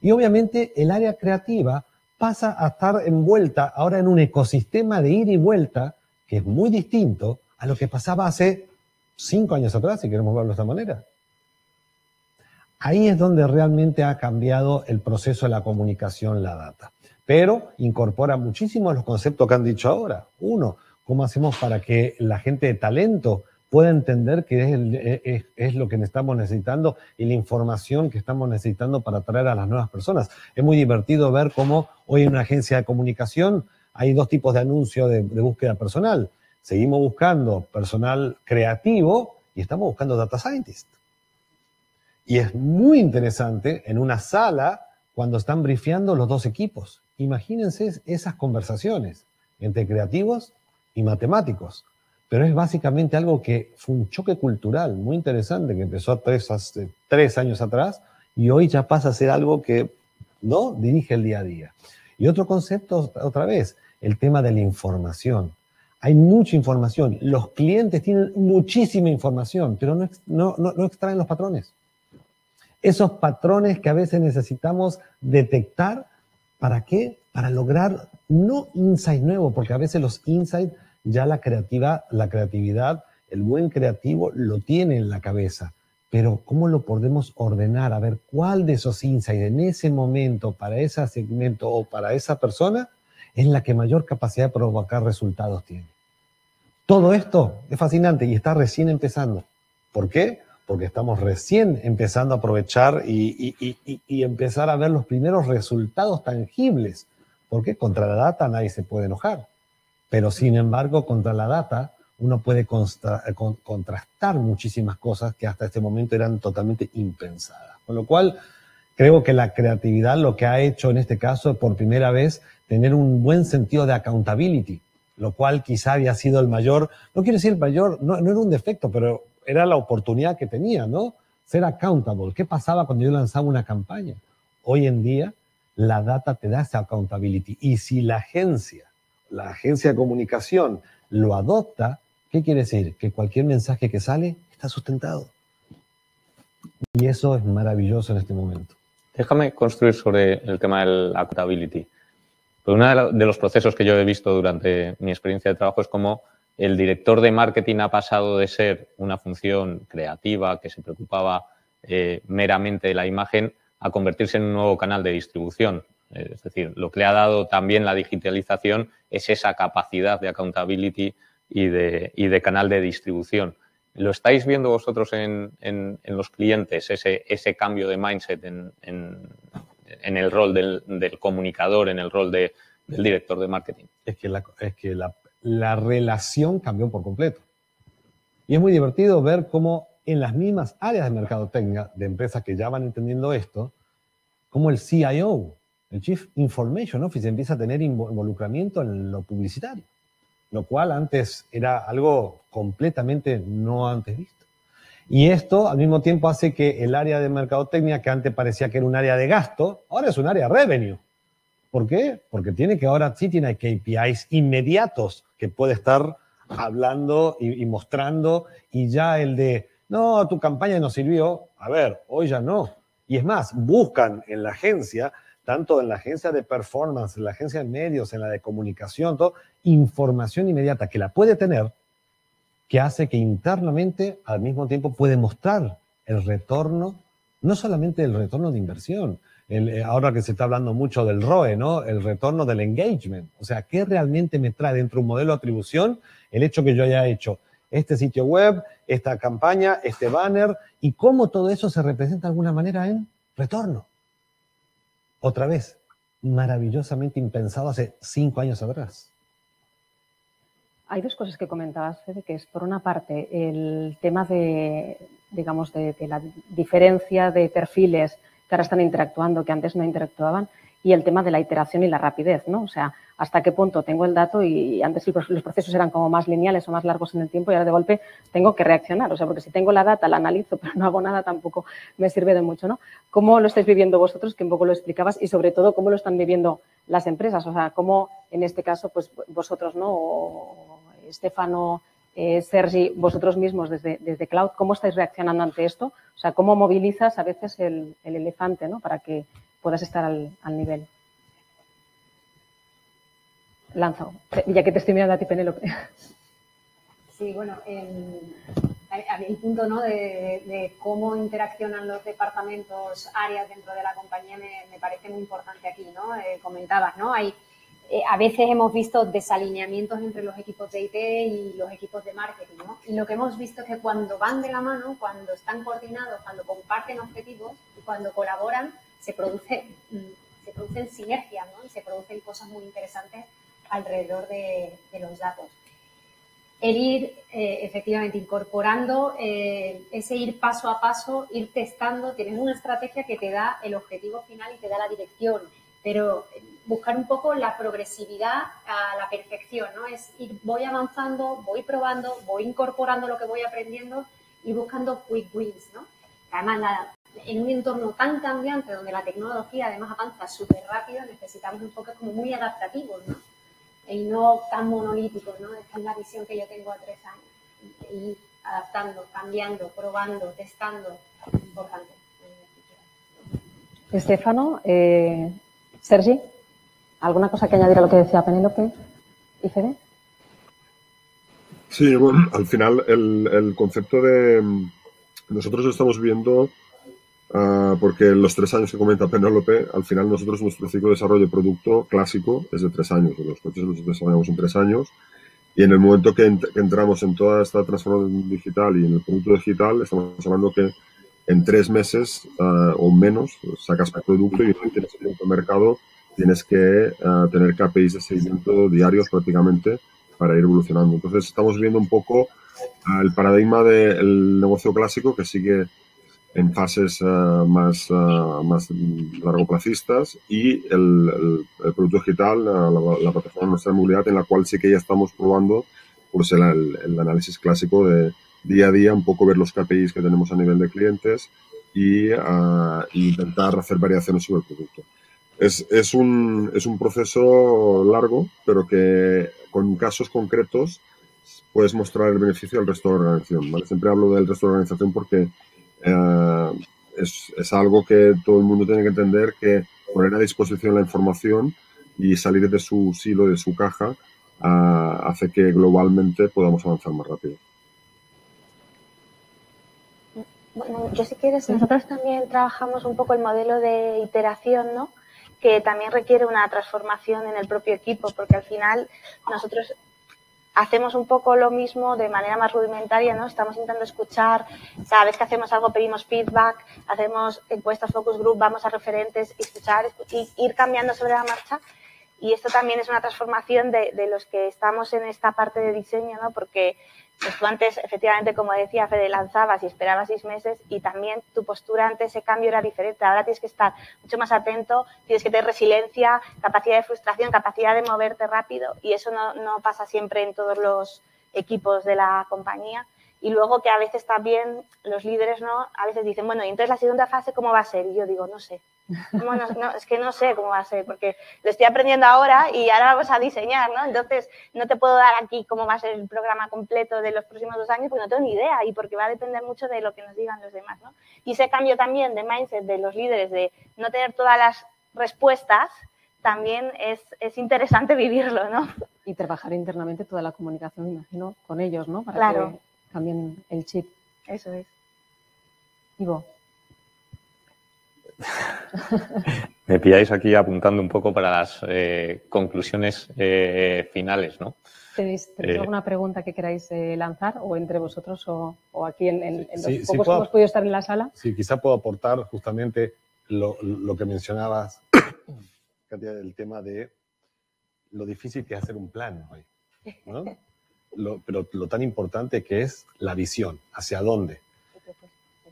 y obviamente el área creativa pasa a estar envuelta ahora en un ecosistema de ida y vuelta que es muy distinto a lo que pasaba hace 5 años atrás, si queremos verlo de esta manera. Ahí es donde realmente ha cambiado el proceso de la comunicación, la data. Pero incorpora muchísimo los conceptos que han dicho ahora. Uno, ¿cómo hacemos para que la gente de talento pueda entender que es lo que estamos necesitando y la información que estamos necesitando para atraer a las nuevas personas? Es muy divertido ver cómo hoy en una agencia de comunicación hay 2 tipos de anuncios de búsqueda personal. Seguimos buscando personal creativo y estamos buscando data scientist. Y es muy interesante en una sala cuando están brifeando los 2 equipos. Imagínense esas conversaciones entre creativos y matemáticos. Pero es básicamente algo que fue un choque cultural muy interesante que empezó hace 3 años atrás y hoy ya pasa a ser algo que no dirige el día a día. Y otro concepto, otra vez, el tema de la información. Hay mucha información. Los clientes tienen muchísima información, pero no extraen los patrones. Esos patrones que a veces necesitamos detectar, ¿para qué? Para lograr no insight nuevo, porque a veces los insights ya la creatividad, el buen creativo lo tiene en la cabeza. Pero ¿cómo lo podemos ordenar? A ver, ¿cuál de esos insights en ese momento, para ese segmento o para esa persona, es la que mayor capacidad de provocar resultados tiene? Todo esto es fascinante y está recién empezando. ¿Por qué? Porque estamos recién empezando a aprovechar y empezar a ver los primeros resultados tangibles. Porque contra la data nadie se puede enojar. Pero sin embargo, contra la data uno puede contrastar muchísimas cosas que hasta este momento eran totalmente impensadas. Con lo cual, creo que la creatividad lo que ha hecho en este caso es por primera vez tener un buen sentido de accountability, lo cual quizá había sido el mayor, no quiero decir el mayor, no era un defecto, pero era la oportunidad que tenía, ¿no? Ser accountable. ¿Qué pasaba cuando yo lanzaba una campaña? Hoy en día, la data te da esa accountability. Y si la agencia de comunicación lo adopta, ¿qué quiere decir? Que cualquier mensaje que sale está sustentado. Y eso es maravilloso en este momento. Déjame construir sobre el tema del accountability. Pues uno de los procesos que yo he visto durante mi experiencia de trabajo es cómo el director de marketing ha pasado de ser una función creativa que se preocupaba meramente de la imagen a convertirse en un nuevo canal de distribución. Es decir, lo que le ha dado también la digitalización es esa capacidad de accountability y de canal de distribución. ¿Lo estáis viendo vosotros en los clientes, ese cambio de mindset en el rol del comunicador, en el rol del director de marketing? Es que la relación cambió por completo. Y es muy divertido ver cómo en las mismas áreas de mercadotecnia, de empresas que ya van entendiendo esto, cómo el CIO, el Chief Information Officer, empieza a tener involucramiento en lo publicitario, lo cual antes era algo completamente no antes visto. Y esto al mismo tiempo hace que el área de mercadotecnia, que antes parecía que era un área de gasto, ahora es un área de revenue. ¿Por qué? Porque ahora sí tiene KPIs inmediatos que puede estar hablando y mostrando, y ya el de, no, tu campaña no sirvió, a ver, hoy ya no. Y es más, buscan en la agencia, tanto en la agencia de performance, en la agencia de medios, en la de comunicación, todo, información inmediata que la puede tener, que hace que internamente al mismo tiempo puede mostrar el retorno, no solamente el retorno de inversión, ahora que se está hablando mucho del ROE, ¿no? El retorno del engagement. O sea, ¿qué realmente me trae dentro de un modelo de atribución el hecho que yo haya hecho este sitio web, esta campaña, este banner, y cómo todo eso se representa de alguna manera en retorno? Otra vez, maravillosamente impensado hace 5 años atrás. Hay 2 cosas que comentabas, Fede, que es, por una parte, el tema de la diferencia de perfiles que ahora están interactuando, que antes no interactuaban, y el tema de la iteración y la rapidez, ¿no? O sea, hasta qué punto tengo el dato y antes los procesos eran como más lineales o más largos en el tiempo y ahora de golpe tengo que reaccionar. O sea, porque si tengo la data, la analizo, pero no hago nada, tampoco me sirve de mucho, ¿no? ¿Cómo lo estáis viviendo vosotros? Que un poco lo explicabas, y sobre todo, ¿cómo lo están viviendo las empresas? O sea, ¿cómo en este caso, pues vosotros, ¿no? O Estefano, Sergi, vosotros mismos desde Cloud, ¿cómo estáis reaccionando ante esto? O sea, ¿cómo movilizas a veces el elefante, ¿no? Para que puedas estar al nivel. Lanzo, ya que te estoy mirando a ti, Penélope. Sí, bueno, el punto, ¿no?, de cómo interaccionan los departamentos, áreas dentro de la compañía me parece muy importante aquí, ¿no? Comentabas, ¿no? A veces hemos visto desalineamientos entre los equipos de IT y los equipos de marketing, ¿no? Y lo que hemos visto es que cuando van de la mano, cuando están coordinados, cuando comparten objetivos y cuando colaboran, se producen sinergias, ¿no? Y se producen cosas muy interesantes alrededor de los datos. El ir, efectivamente, incorporando ese ir paso a paso, ir testando, tienes una estrategia que te da el objetivo final y te da la dirección, pero buscar un poco la progresividad a la perfección, ¿no? Es ir, voy avanzando, voy probando, voy incorporando lo que voy aprendiendo y buscando quick wins, ¿no? Además, en un entorno tan cambiante donde la tecnología además avanza súper rápido, necesitamos un poco como muy adaptativos, ¿no? Y no tan monolíticos, ¿no? Esta es la visión que yo tengo a 3 años. Y adaptando, cambiando, probando, testando, es importante. Estefano, Sergi, ¿alguna cosa que añadir a lo que decía Penélope y Fede? Sí, bueno, al final el concepto de... Nosotros estamos viendo, porque los 3 años que comenta Penélope, al final nosotros nuestro ciclo de desarrollo de producto clásico es de 3 años. Los coches los desarrollamos en 3 años y en el momento que entramos en toda esta transformación digital y en el producto digital, estamos hablando que en 3 meses o menos sacas el producto y no tienes el mercado, tienes que tener KPIs de seguimiento diarios prácticamente para ir evolucionando. Entonces estamos viendo un poco el paradigma del negocio clásico que sigue en fases más largoplacistas y el producto digital, la plataforma de nuestra movilidad, en la cual sí que ya estamos probando pues el análisis clásico de día a día, un poco ver los KPIs que tenemos a nivel de clientes y intentar hacer variaciones sobre el producto. Es un proceso largo, pero que con casos concretos puedes mostrar el beneficio al resto de la organización, ¿vale? Siempre hablo del resto de la organización porque es algo que todo el mundo tiene que entender, que poner a disposición la información y salir de su silo, de su caja, hace que globalmente podamos avanzar más rápido. Bueno, yo si quieres, nosotros también trabajamos un poco el modelo de iteración, ¿no? Que también requiere una transformación en el propio equipo, porque al final nosotros hacemos un poco lo mismo de manera más rudimentaria, ¿no? Estamos intentando escuchar, cada vez que hacemos algo pedimos feedback, hacemos encuestas focus group, vamos a referentes, escuchar y ir cambiando sobre la marcha. Y esto también es una transformación de los que estamos en esta parte de diseño, ¿no? Porque pues tú antes, efectivamente, como decía Fede, lanzabas y esperabas 6 meses y también tu postura ante ese cambio era diferente. Ahora tienes que estar mucho más atento, tienes que tener resiliencia, capacidad de frustración, capacidad de moverte rápido y eso no pasa siempre en todos los equipos de la compañía. Y luego que a veces también los líderes, ¿no? A veces dicen, bueno, y entonces la segunda fase, ¿cómo va a ser? Y yo digo, no sé. Es que no sé cómo va a ser, porque lo estoy aprendiendo ahora y ahora vamos a diseñar, ¿no? Entonces, no te puedo dar aquí cómo va a ser el programa completo de los próximos 2 años, porque no tengo ni idea y porque va a depender mucho de lo que nos digan los demás, ¿no? Y ese cambio también de mindset de los líderes, de no tener todas las respuestas, también es interesante vivirlo, ¿no? Y trabajar internamente toda la comunicación, imagino, con ellos, ¿no? Para claro. Que cambien el chip. Eso es. Ivo. Me pilláis aquí apuntando un poco para las conclusiones finales, ¿no? ¿Tenéis alguna pregunta que queráis lanzar o entre vosotros o aquí en los pocos que hemos podido estar en la sala? Sí, quizá puedo aportar justamente lo que mencionabas, Katia, del tema de lo difícil que es hacer un plan hoy, ¿no? Pero lo tan importante que es la visión, hacia dónde.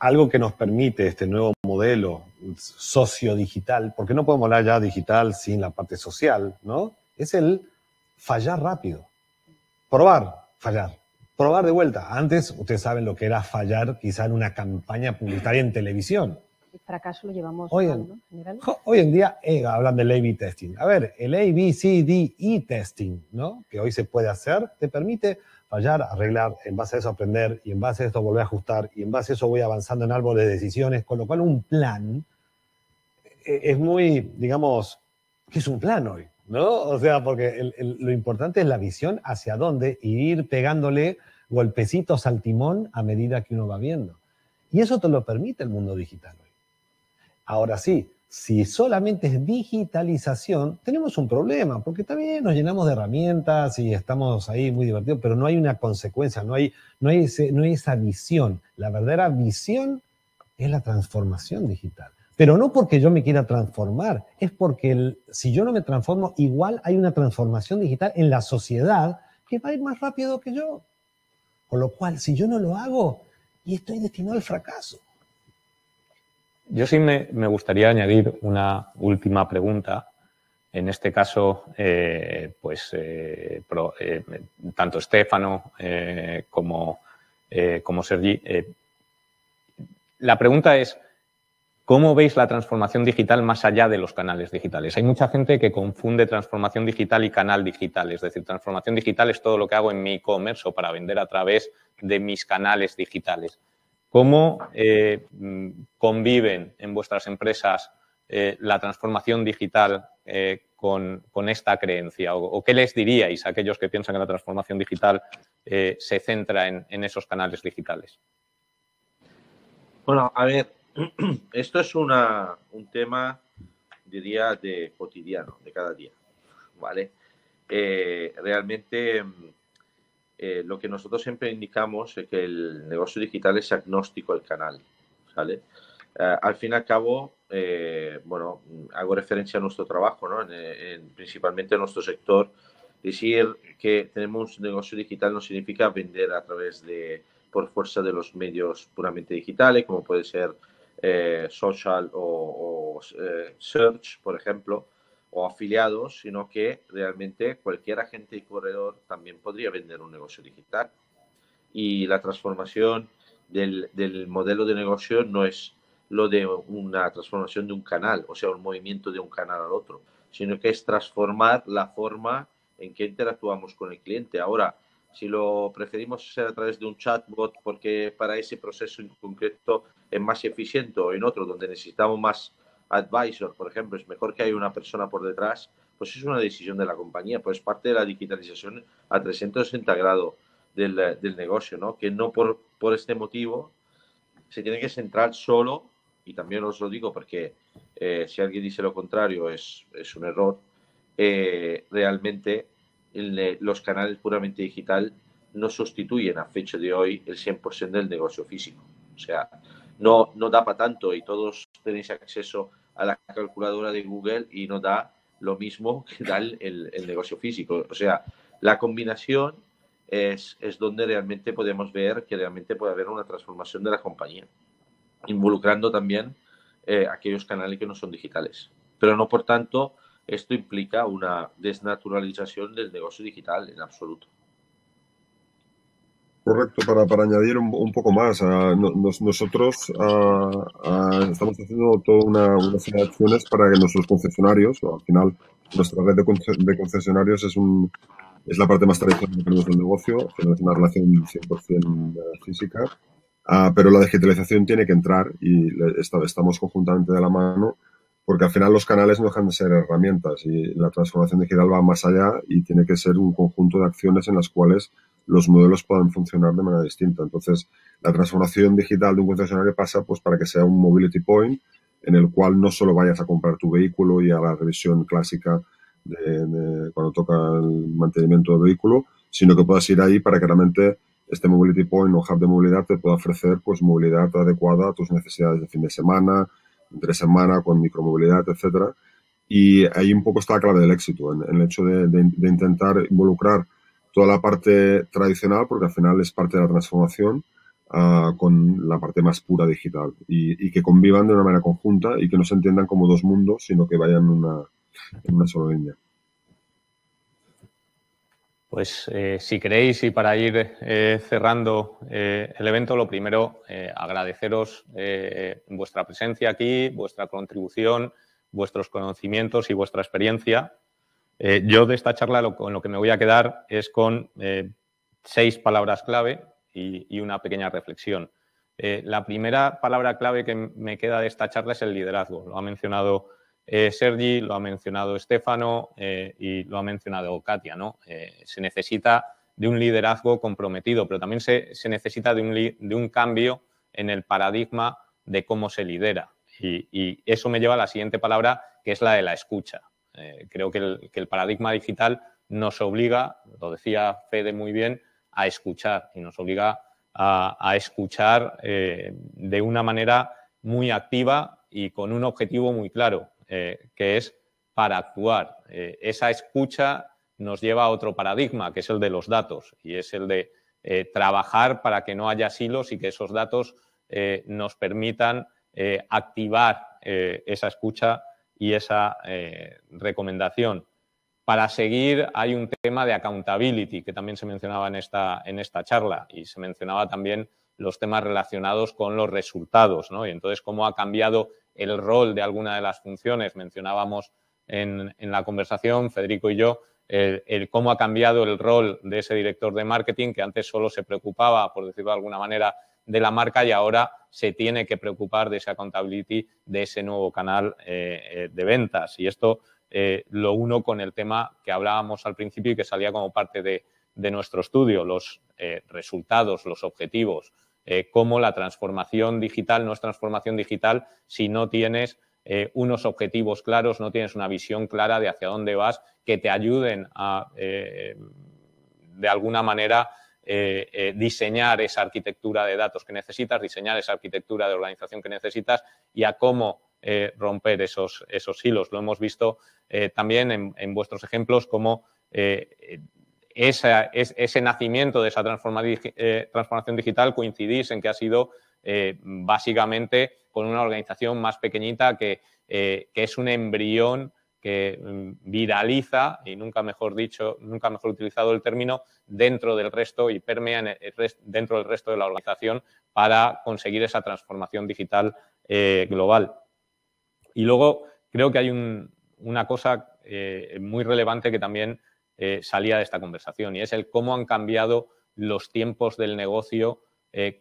Algo que nos permite este nuevo modelo sociodigital, porque no podemos hablar ya digital sin la parte social, ¿no? Es el fallar rápido. Probar, fallar. Probar de vuelta. Antes, ustedes saben lo que era fallar quizá en una campaña publicitaria en televisión. El fracaso lo llevamos hoy mal, ¿no? General. Hoy en día hablan del A/B testing. A ver, el A/B/C/D/E testing, ¿no? Que hoy se puede hacer, te permite fallar, arreglar, en base a eso aprender, y en base a esto volver a ajustar, y en base a eso voy avanzando en árboles de decisiones, con lo cual un plan es muy, digamos, ¿qué es un plan hoy? ¿No? O sea, porque lo importante es la visión hacia dónde y ir pegándole golpecitos al timón a medida que uno va viendo. Y eso te lo permite el mundo digital hoy. Ahora sí, si solamente es digitalización, tenemos un problema, porque también nos llenamos de herramientas y estamos ahí muy divertidos, pero no hay una consecuencia, no hay esa visión. La verdadera visión es la transformación digital. Pero no porque yo me quiera transformar, es porque si yo no me transformo, igual hay una transformación digital en la sociedad que va a ir más rápido que yo. Con lo cual, si yo no lo hago, y estoy destinado al fracaso. Yo sí me gustaría añadir una última pregunta. En este caso, tanto Stefano como Sergi. La pregunta es, ¿cómo veis la transformación digital más allá de los canales digitales? Hay mucha gente que confunde transformación digital y canal digital. Es decir, transformación digital es todo lo que hago en mi e-commerce o para vender a través de mis canales digitales. ¿Cómo conviven en vuestras empresas la transformación digital con esta creencia? ¿O qué les diríais a aquellos que piensan que la transformación digital se centra en esos canales digitales? Bueno, a ver, esto es un tema, diría, de cotidiano, de cada día, ¿vale? Realmente lo que nosotros siempre indicamos es que el negocio digital es agnóstico al canal, ¿vale? Al fin y al cabo, bueno, hago referencia a nuestro trabajo, ¿no? Principalmente en nuestro sector. Decir que tenemos un negocio digital no significa vender a través por fuerza de los medios puramente digitales, como puede ser social o search, por ejemplo, o afiliados, sino que realmente cualquier agente y corredor también podría vender un negocio digital. Y la transformación del modelo de negocio no es lo de una transformación de un canal, o sea, un movimiento de un canal al otro, sino que es transformar la forma en que interactuamos con el cliente. Ahora, si lo preferimos hacer a través de un chatbot porque para ese proceso en concreto es más eficiente, o en otro donde necesitamos más advisor, por ejemplo, es mejor que haya una persona por detrás, pues es una decisión de la compañía, pues parte de la digitalización a 360 grados del negocio, ¿no? Que no por este motivo se tiene que centrar solo, y también os lo digo porque si alguien dice lo contrario es un error, realmente los canales puramente digital no sustituyen a fecha de hoy el 100% del negocio físico. O sea, no da para tanto, y todos tenéis acceso a la calculadora de Google y no da lo mismo que da el negocio físico. O sea, la combinación es donde realmente podemos ver que realmente puede haber una transformación de la compañía, involucrando también aquellos canales que no son digitales. Pero no, por tanto, esto implica una desnaturalización del negocio digital en absoluto. Correcto, para añadir un poco más, nosotros estamos haciendo toda una serie de acciones para que nuestros concesionarios, al final nuestra red de concesionarios es la parte más tradicional que tenemos del negocio, tenemos una relación 100% física, pero la digitalización tiene que entrar y estamos conjuntamente de la mano, porque al final los canales no dejan de ser herramientas y la transformación digital va más allá y tiene que ser un conjunto de acciones en las cuales los modelos puedan funcionar de manera distinta. Entonces, la transformación digital de un concesionario pasa pues para que sea un mobility point en el cual no solo vayas a comprar tu vehículo y a la revisión clásica de cuando toca el mantenimiento del vehículo, sino que puedas ir ahí para que realmente este mobility point o hub de movilidad te pueda ofrecer pues movilidad adecuada a tus necesidades de fin de semana, entre semana, con micromovilidad, etcétera. Y ahí un poco está la clave del éxito, en el hecho de intentar involucrar toda la parte tradicional, porque al final es parte de la transformación, con la parte más pura digital y que convivan de una manera conjunta y que no se entiendan como dos mundos, sino que vayan en una sola línea. Pues si queréis, y para ir cerrando el evento, lo primero, agradeceros vuestra presencia aquí, vuestra contribución, vuestros conocimientos y vuestra experiencia. Yo de esta charla con lo que me voy a quedar es con 6 palabras clave y una pequeña reflexión. La primera palabra clave que me queda de esta charla es el liderazgo. Lo ha mencionado Sergi, lo ha mencionado Stefano y lo ha mencionado Katia, ¿no? Se necesita un liderazgo comprometido, pero también se necesita de un cambio en el paradigma de cómo se lidera. Y eso me lleva a la siguiente palabra, que es la de la escucha. Creo que el paradigma digital nos obliga, lo decía Fede muy bien, a escuchar, y nos obliga a escuchar de una manera muy activa y con un objetivo muy claro, que es para actuar. Esa escucha nos lleva a otro paradigma, que es el de los datos, y es el de trabajar para que no haya silos y que esos datos nos permitan activar esa escucha y esa recomendación. Para seguir, hay un tema de accountability, que también se mencionaba en esta charla, y se mencionaba también los temas relacionados con los resultados, ¿no? Y entonces, cómo ha cambiado el rol de alguna de las funciones. Mencionábamos en la conversación, Federico y yo, cómo ha cambiado el rol de ese director de marketing, que antes solo se preocupaba, por decirlo de alguna manera, de la marca, y ahora se tiene que preocupar de esa accountability, de ese nuevo canal de ventas. Y esto lo uno con el tema que hablábamos al principio y que salía como parte de nuestro estudio, los resultados, los objetivos, cómo la transformación digital no es transformación digital si no tienes unos objetivos claros, no tienes una visión clara de hacia dónde vas, que te ayuden a, de alguna manera, diseñar esa arquitectura de datos que necesitas, diseñar esa arquitectura de organización que necesitas y a cómo romper esos hilos. Lo hemos visto también en vuestros ejemplos, cómo ese nacimiento de esa transformación digital coincidís en que ha sido básicamente con una organización más pequeñita que es un embrión que viraliza, y nunca mejor utilizado el término, dentro del resto y permea dentro del resto de la organización para conseguir esa transformación digital global. Y luego creo que hay una cosa muy relevante que también salía de esta conversación, y es el cómo han cambiado los tiempos del negocio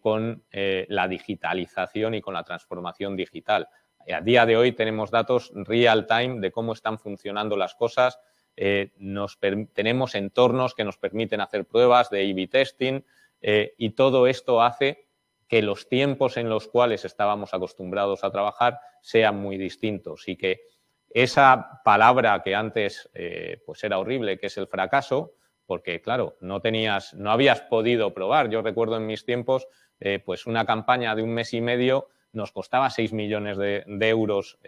con la digitalización y con la transformación digital. A día de hoy tenemos datos real time de cómo están funcionando las cosas, tenemos entornos que nos permiten hacer pruebas de A/B testing, y todo esto hace que los tiempos en los cuales estábamos acostumbrados a trabajar sean muy distintos, y que esa palabra que antes pues era horrible, que es el fracaso, porque claro, no habías podido probar. Yo recuerdo en mis tiempos pues una campaña de 1 mes y medio nos costaba 6 millones de euros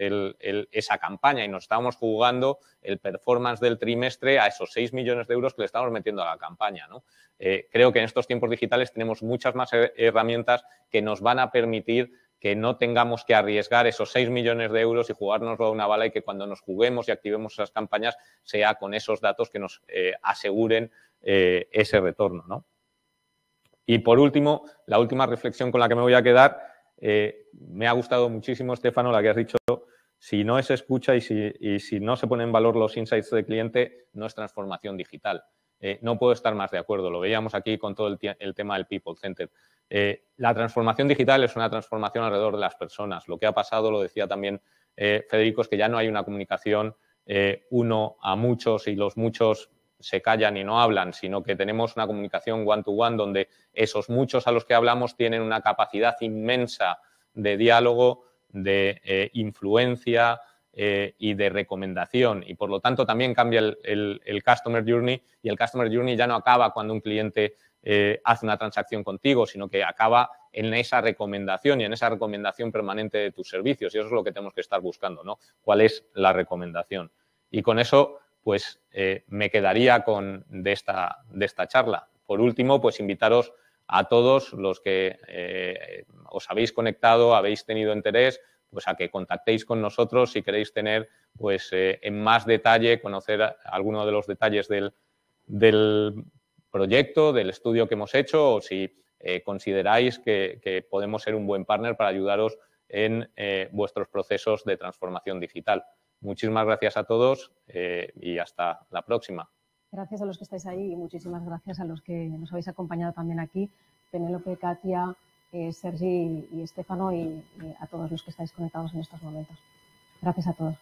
esa campaña, y nos estábamos jugando el performance del trimestre a esos 6 millones de euros que le estamos metiendo a la campaña, ¿no? Creo que en estos tiempos digitales tenemos muchas más herramientas que nos van a permitir que no tengamos que arriesgar esos 6 millones de euros y jugárnoslo a una bala, y que cuando nos juguemos y activemos esas campañas sea con esos datos que nos aseguren ese retorno, ¿no? Y por último, la última reflexión con la que me voy a quedar, me ha gustado muchísimo, Stefano, la que has dicho: si no es escucha y si no se ponen en valor los insights del cliente, no es transformación digital. No puedo estar más de acuerdo. Lo veíamos aquí con todo el tema del People Center. La transformación digital es una transformación alrededor de las personas. Lo que ha pasado, lo decía también Federico, es que ya no hay una comunicación uno a muchos y los muchos se callan y no hablan, sino que tenemos una comunicación one-to-one donde esos muchos a los que hablamos tienen una capacidad inmensa de diálogo, de influencia y de recomendación, y por lo tanto también cambia el Customer Journey, y el Customer Journey ya no acaba cuando un cliente hace una transacción contigo, sino que acaba en esa recomendación y en esa recomendación permanente de tus servicios, y eso es lo que tenemos que estar buscando, ¿no? ¿Cuál es la recomendación? Y con eso pues me quedaría de esta charla. Por último, pues invitaros a todos los que os habéis conectado, habéis tenido interés, pues a que contactéis con nosotros si queréis tener pues en más detalle, conocer alguno de los detalles del proyecto, del estudio que hemos hecho, o si consideráis que podemos ser un buen partner para ayudaros en vuestros procesos de transformación digital. Muchísimas gracias a todos y hasta la próxima. Gracias a los que estáis ahí y muchísimas gracias a los que nos habéis acompañado también aquí, Penélope, Katia, Sergi y Stefano, y a todos los que estáis conectados en estos momentos. Gracias a todos.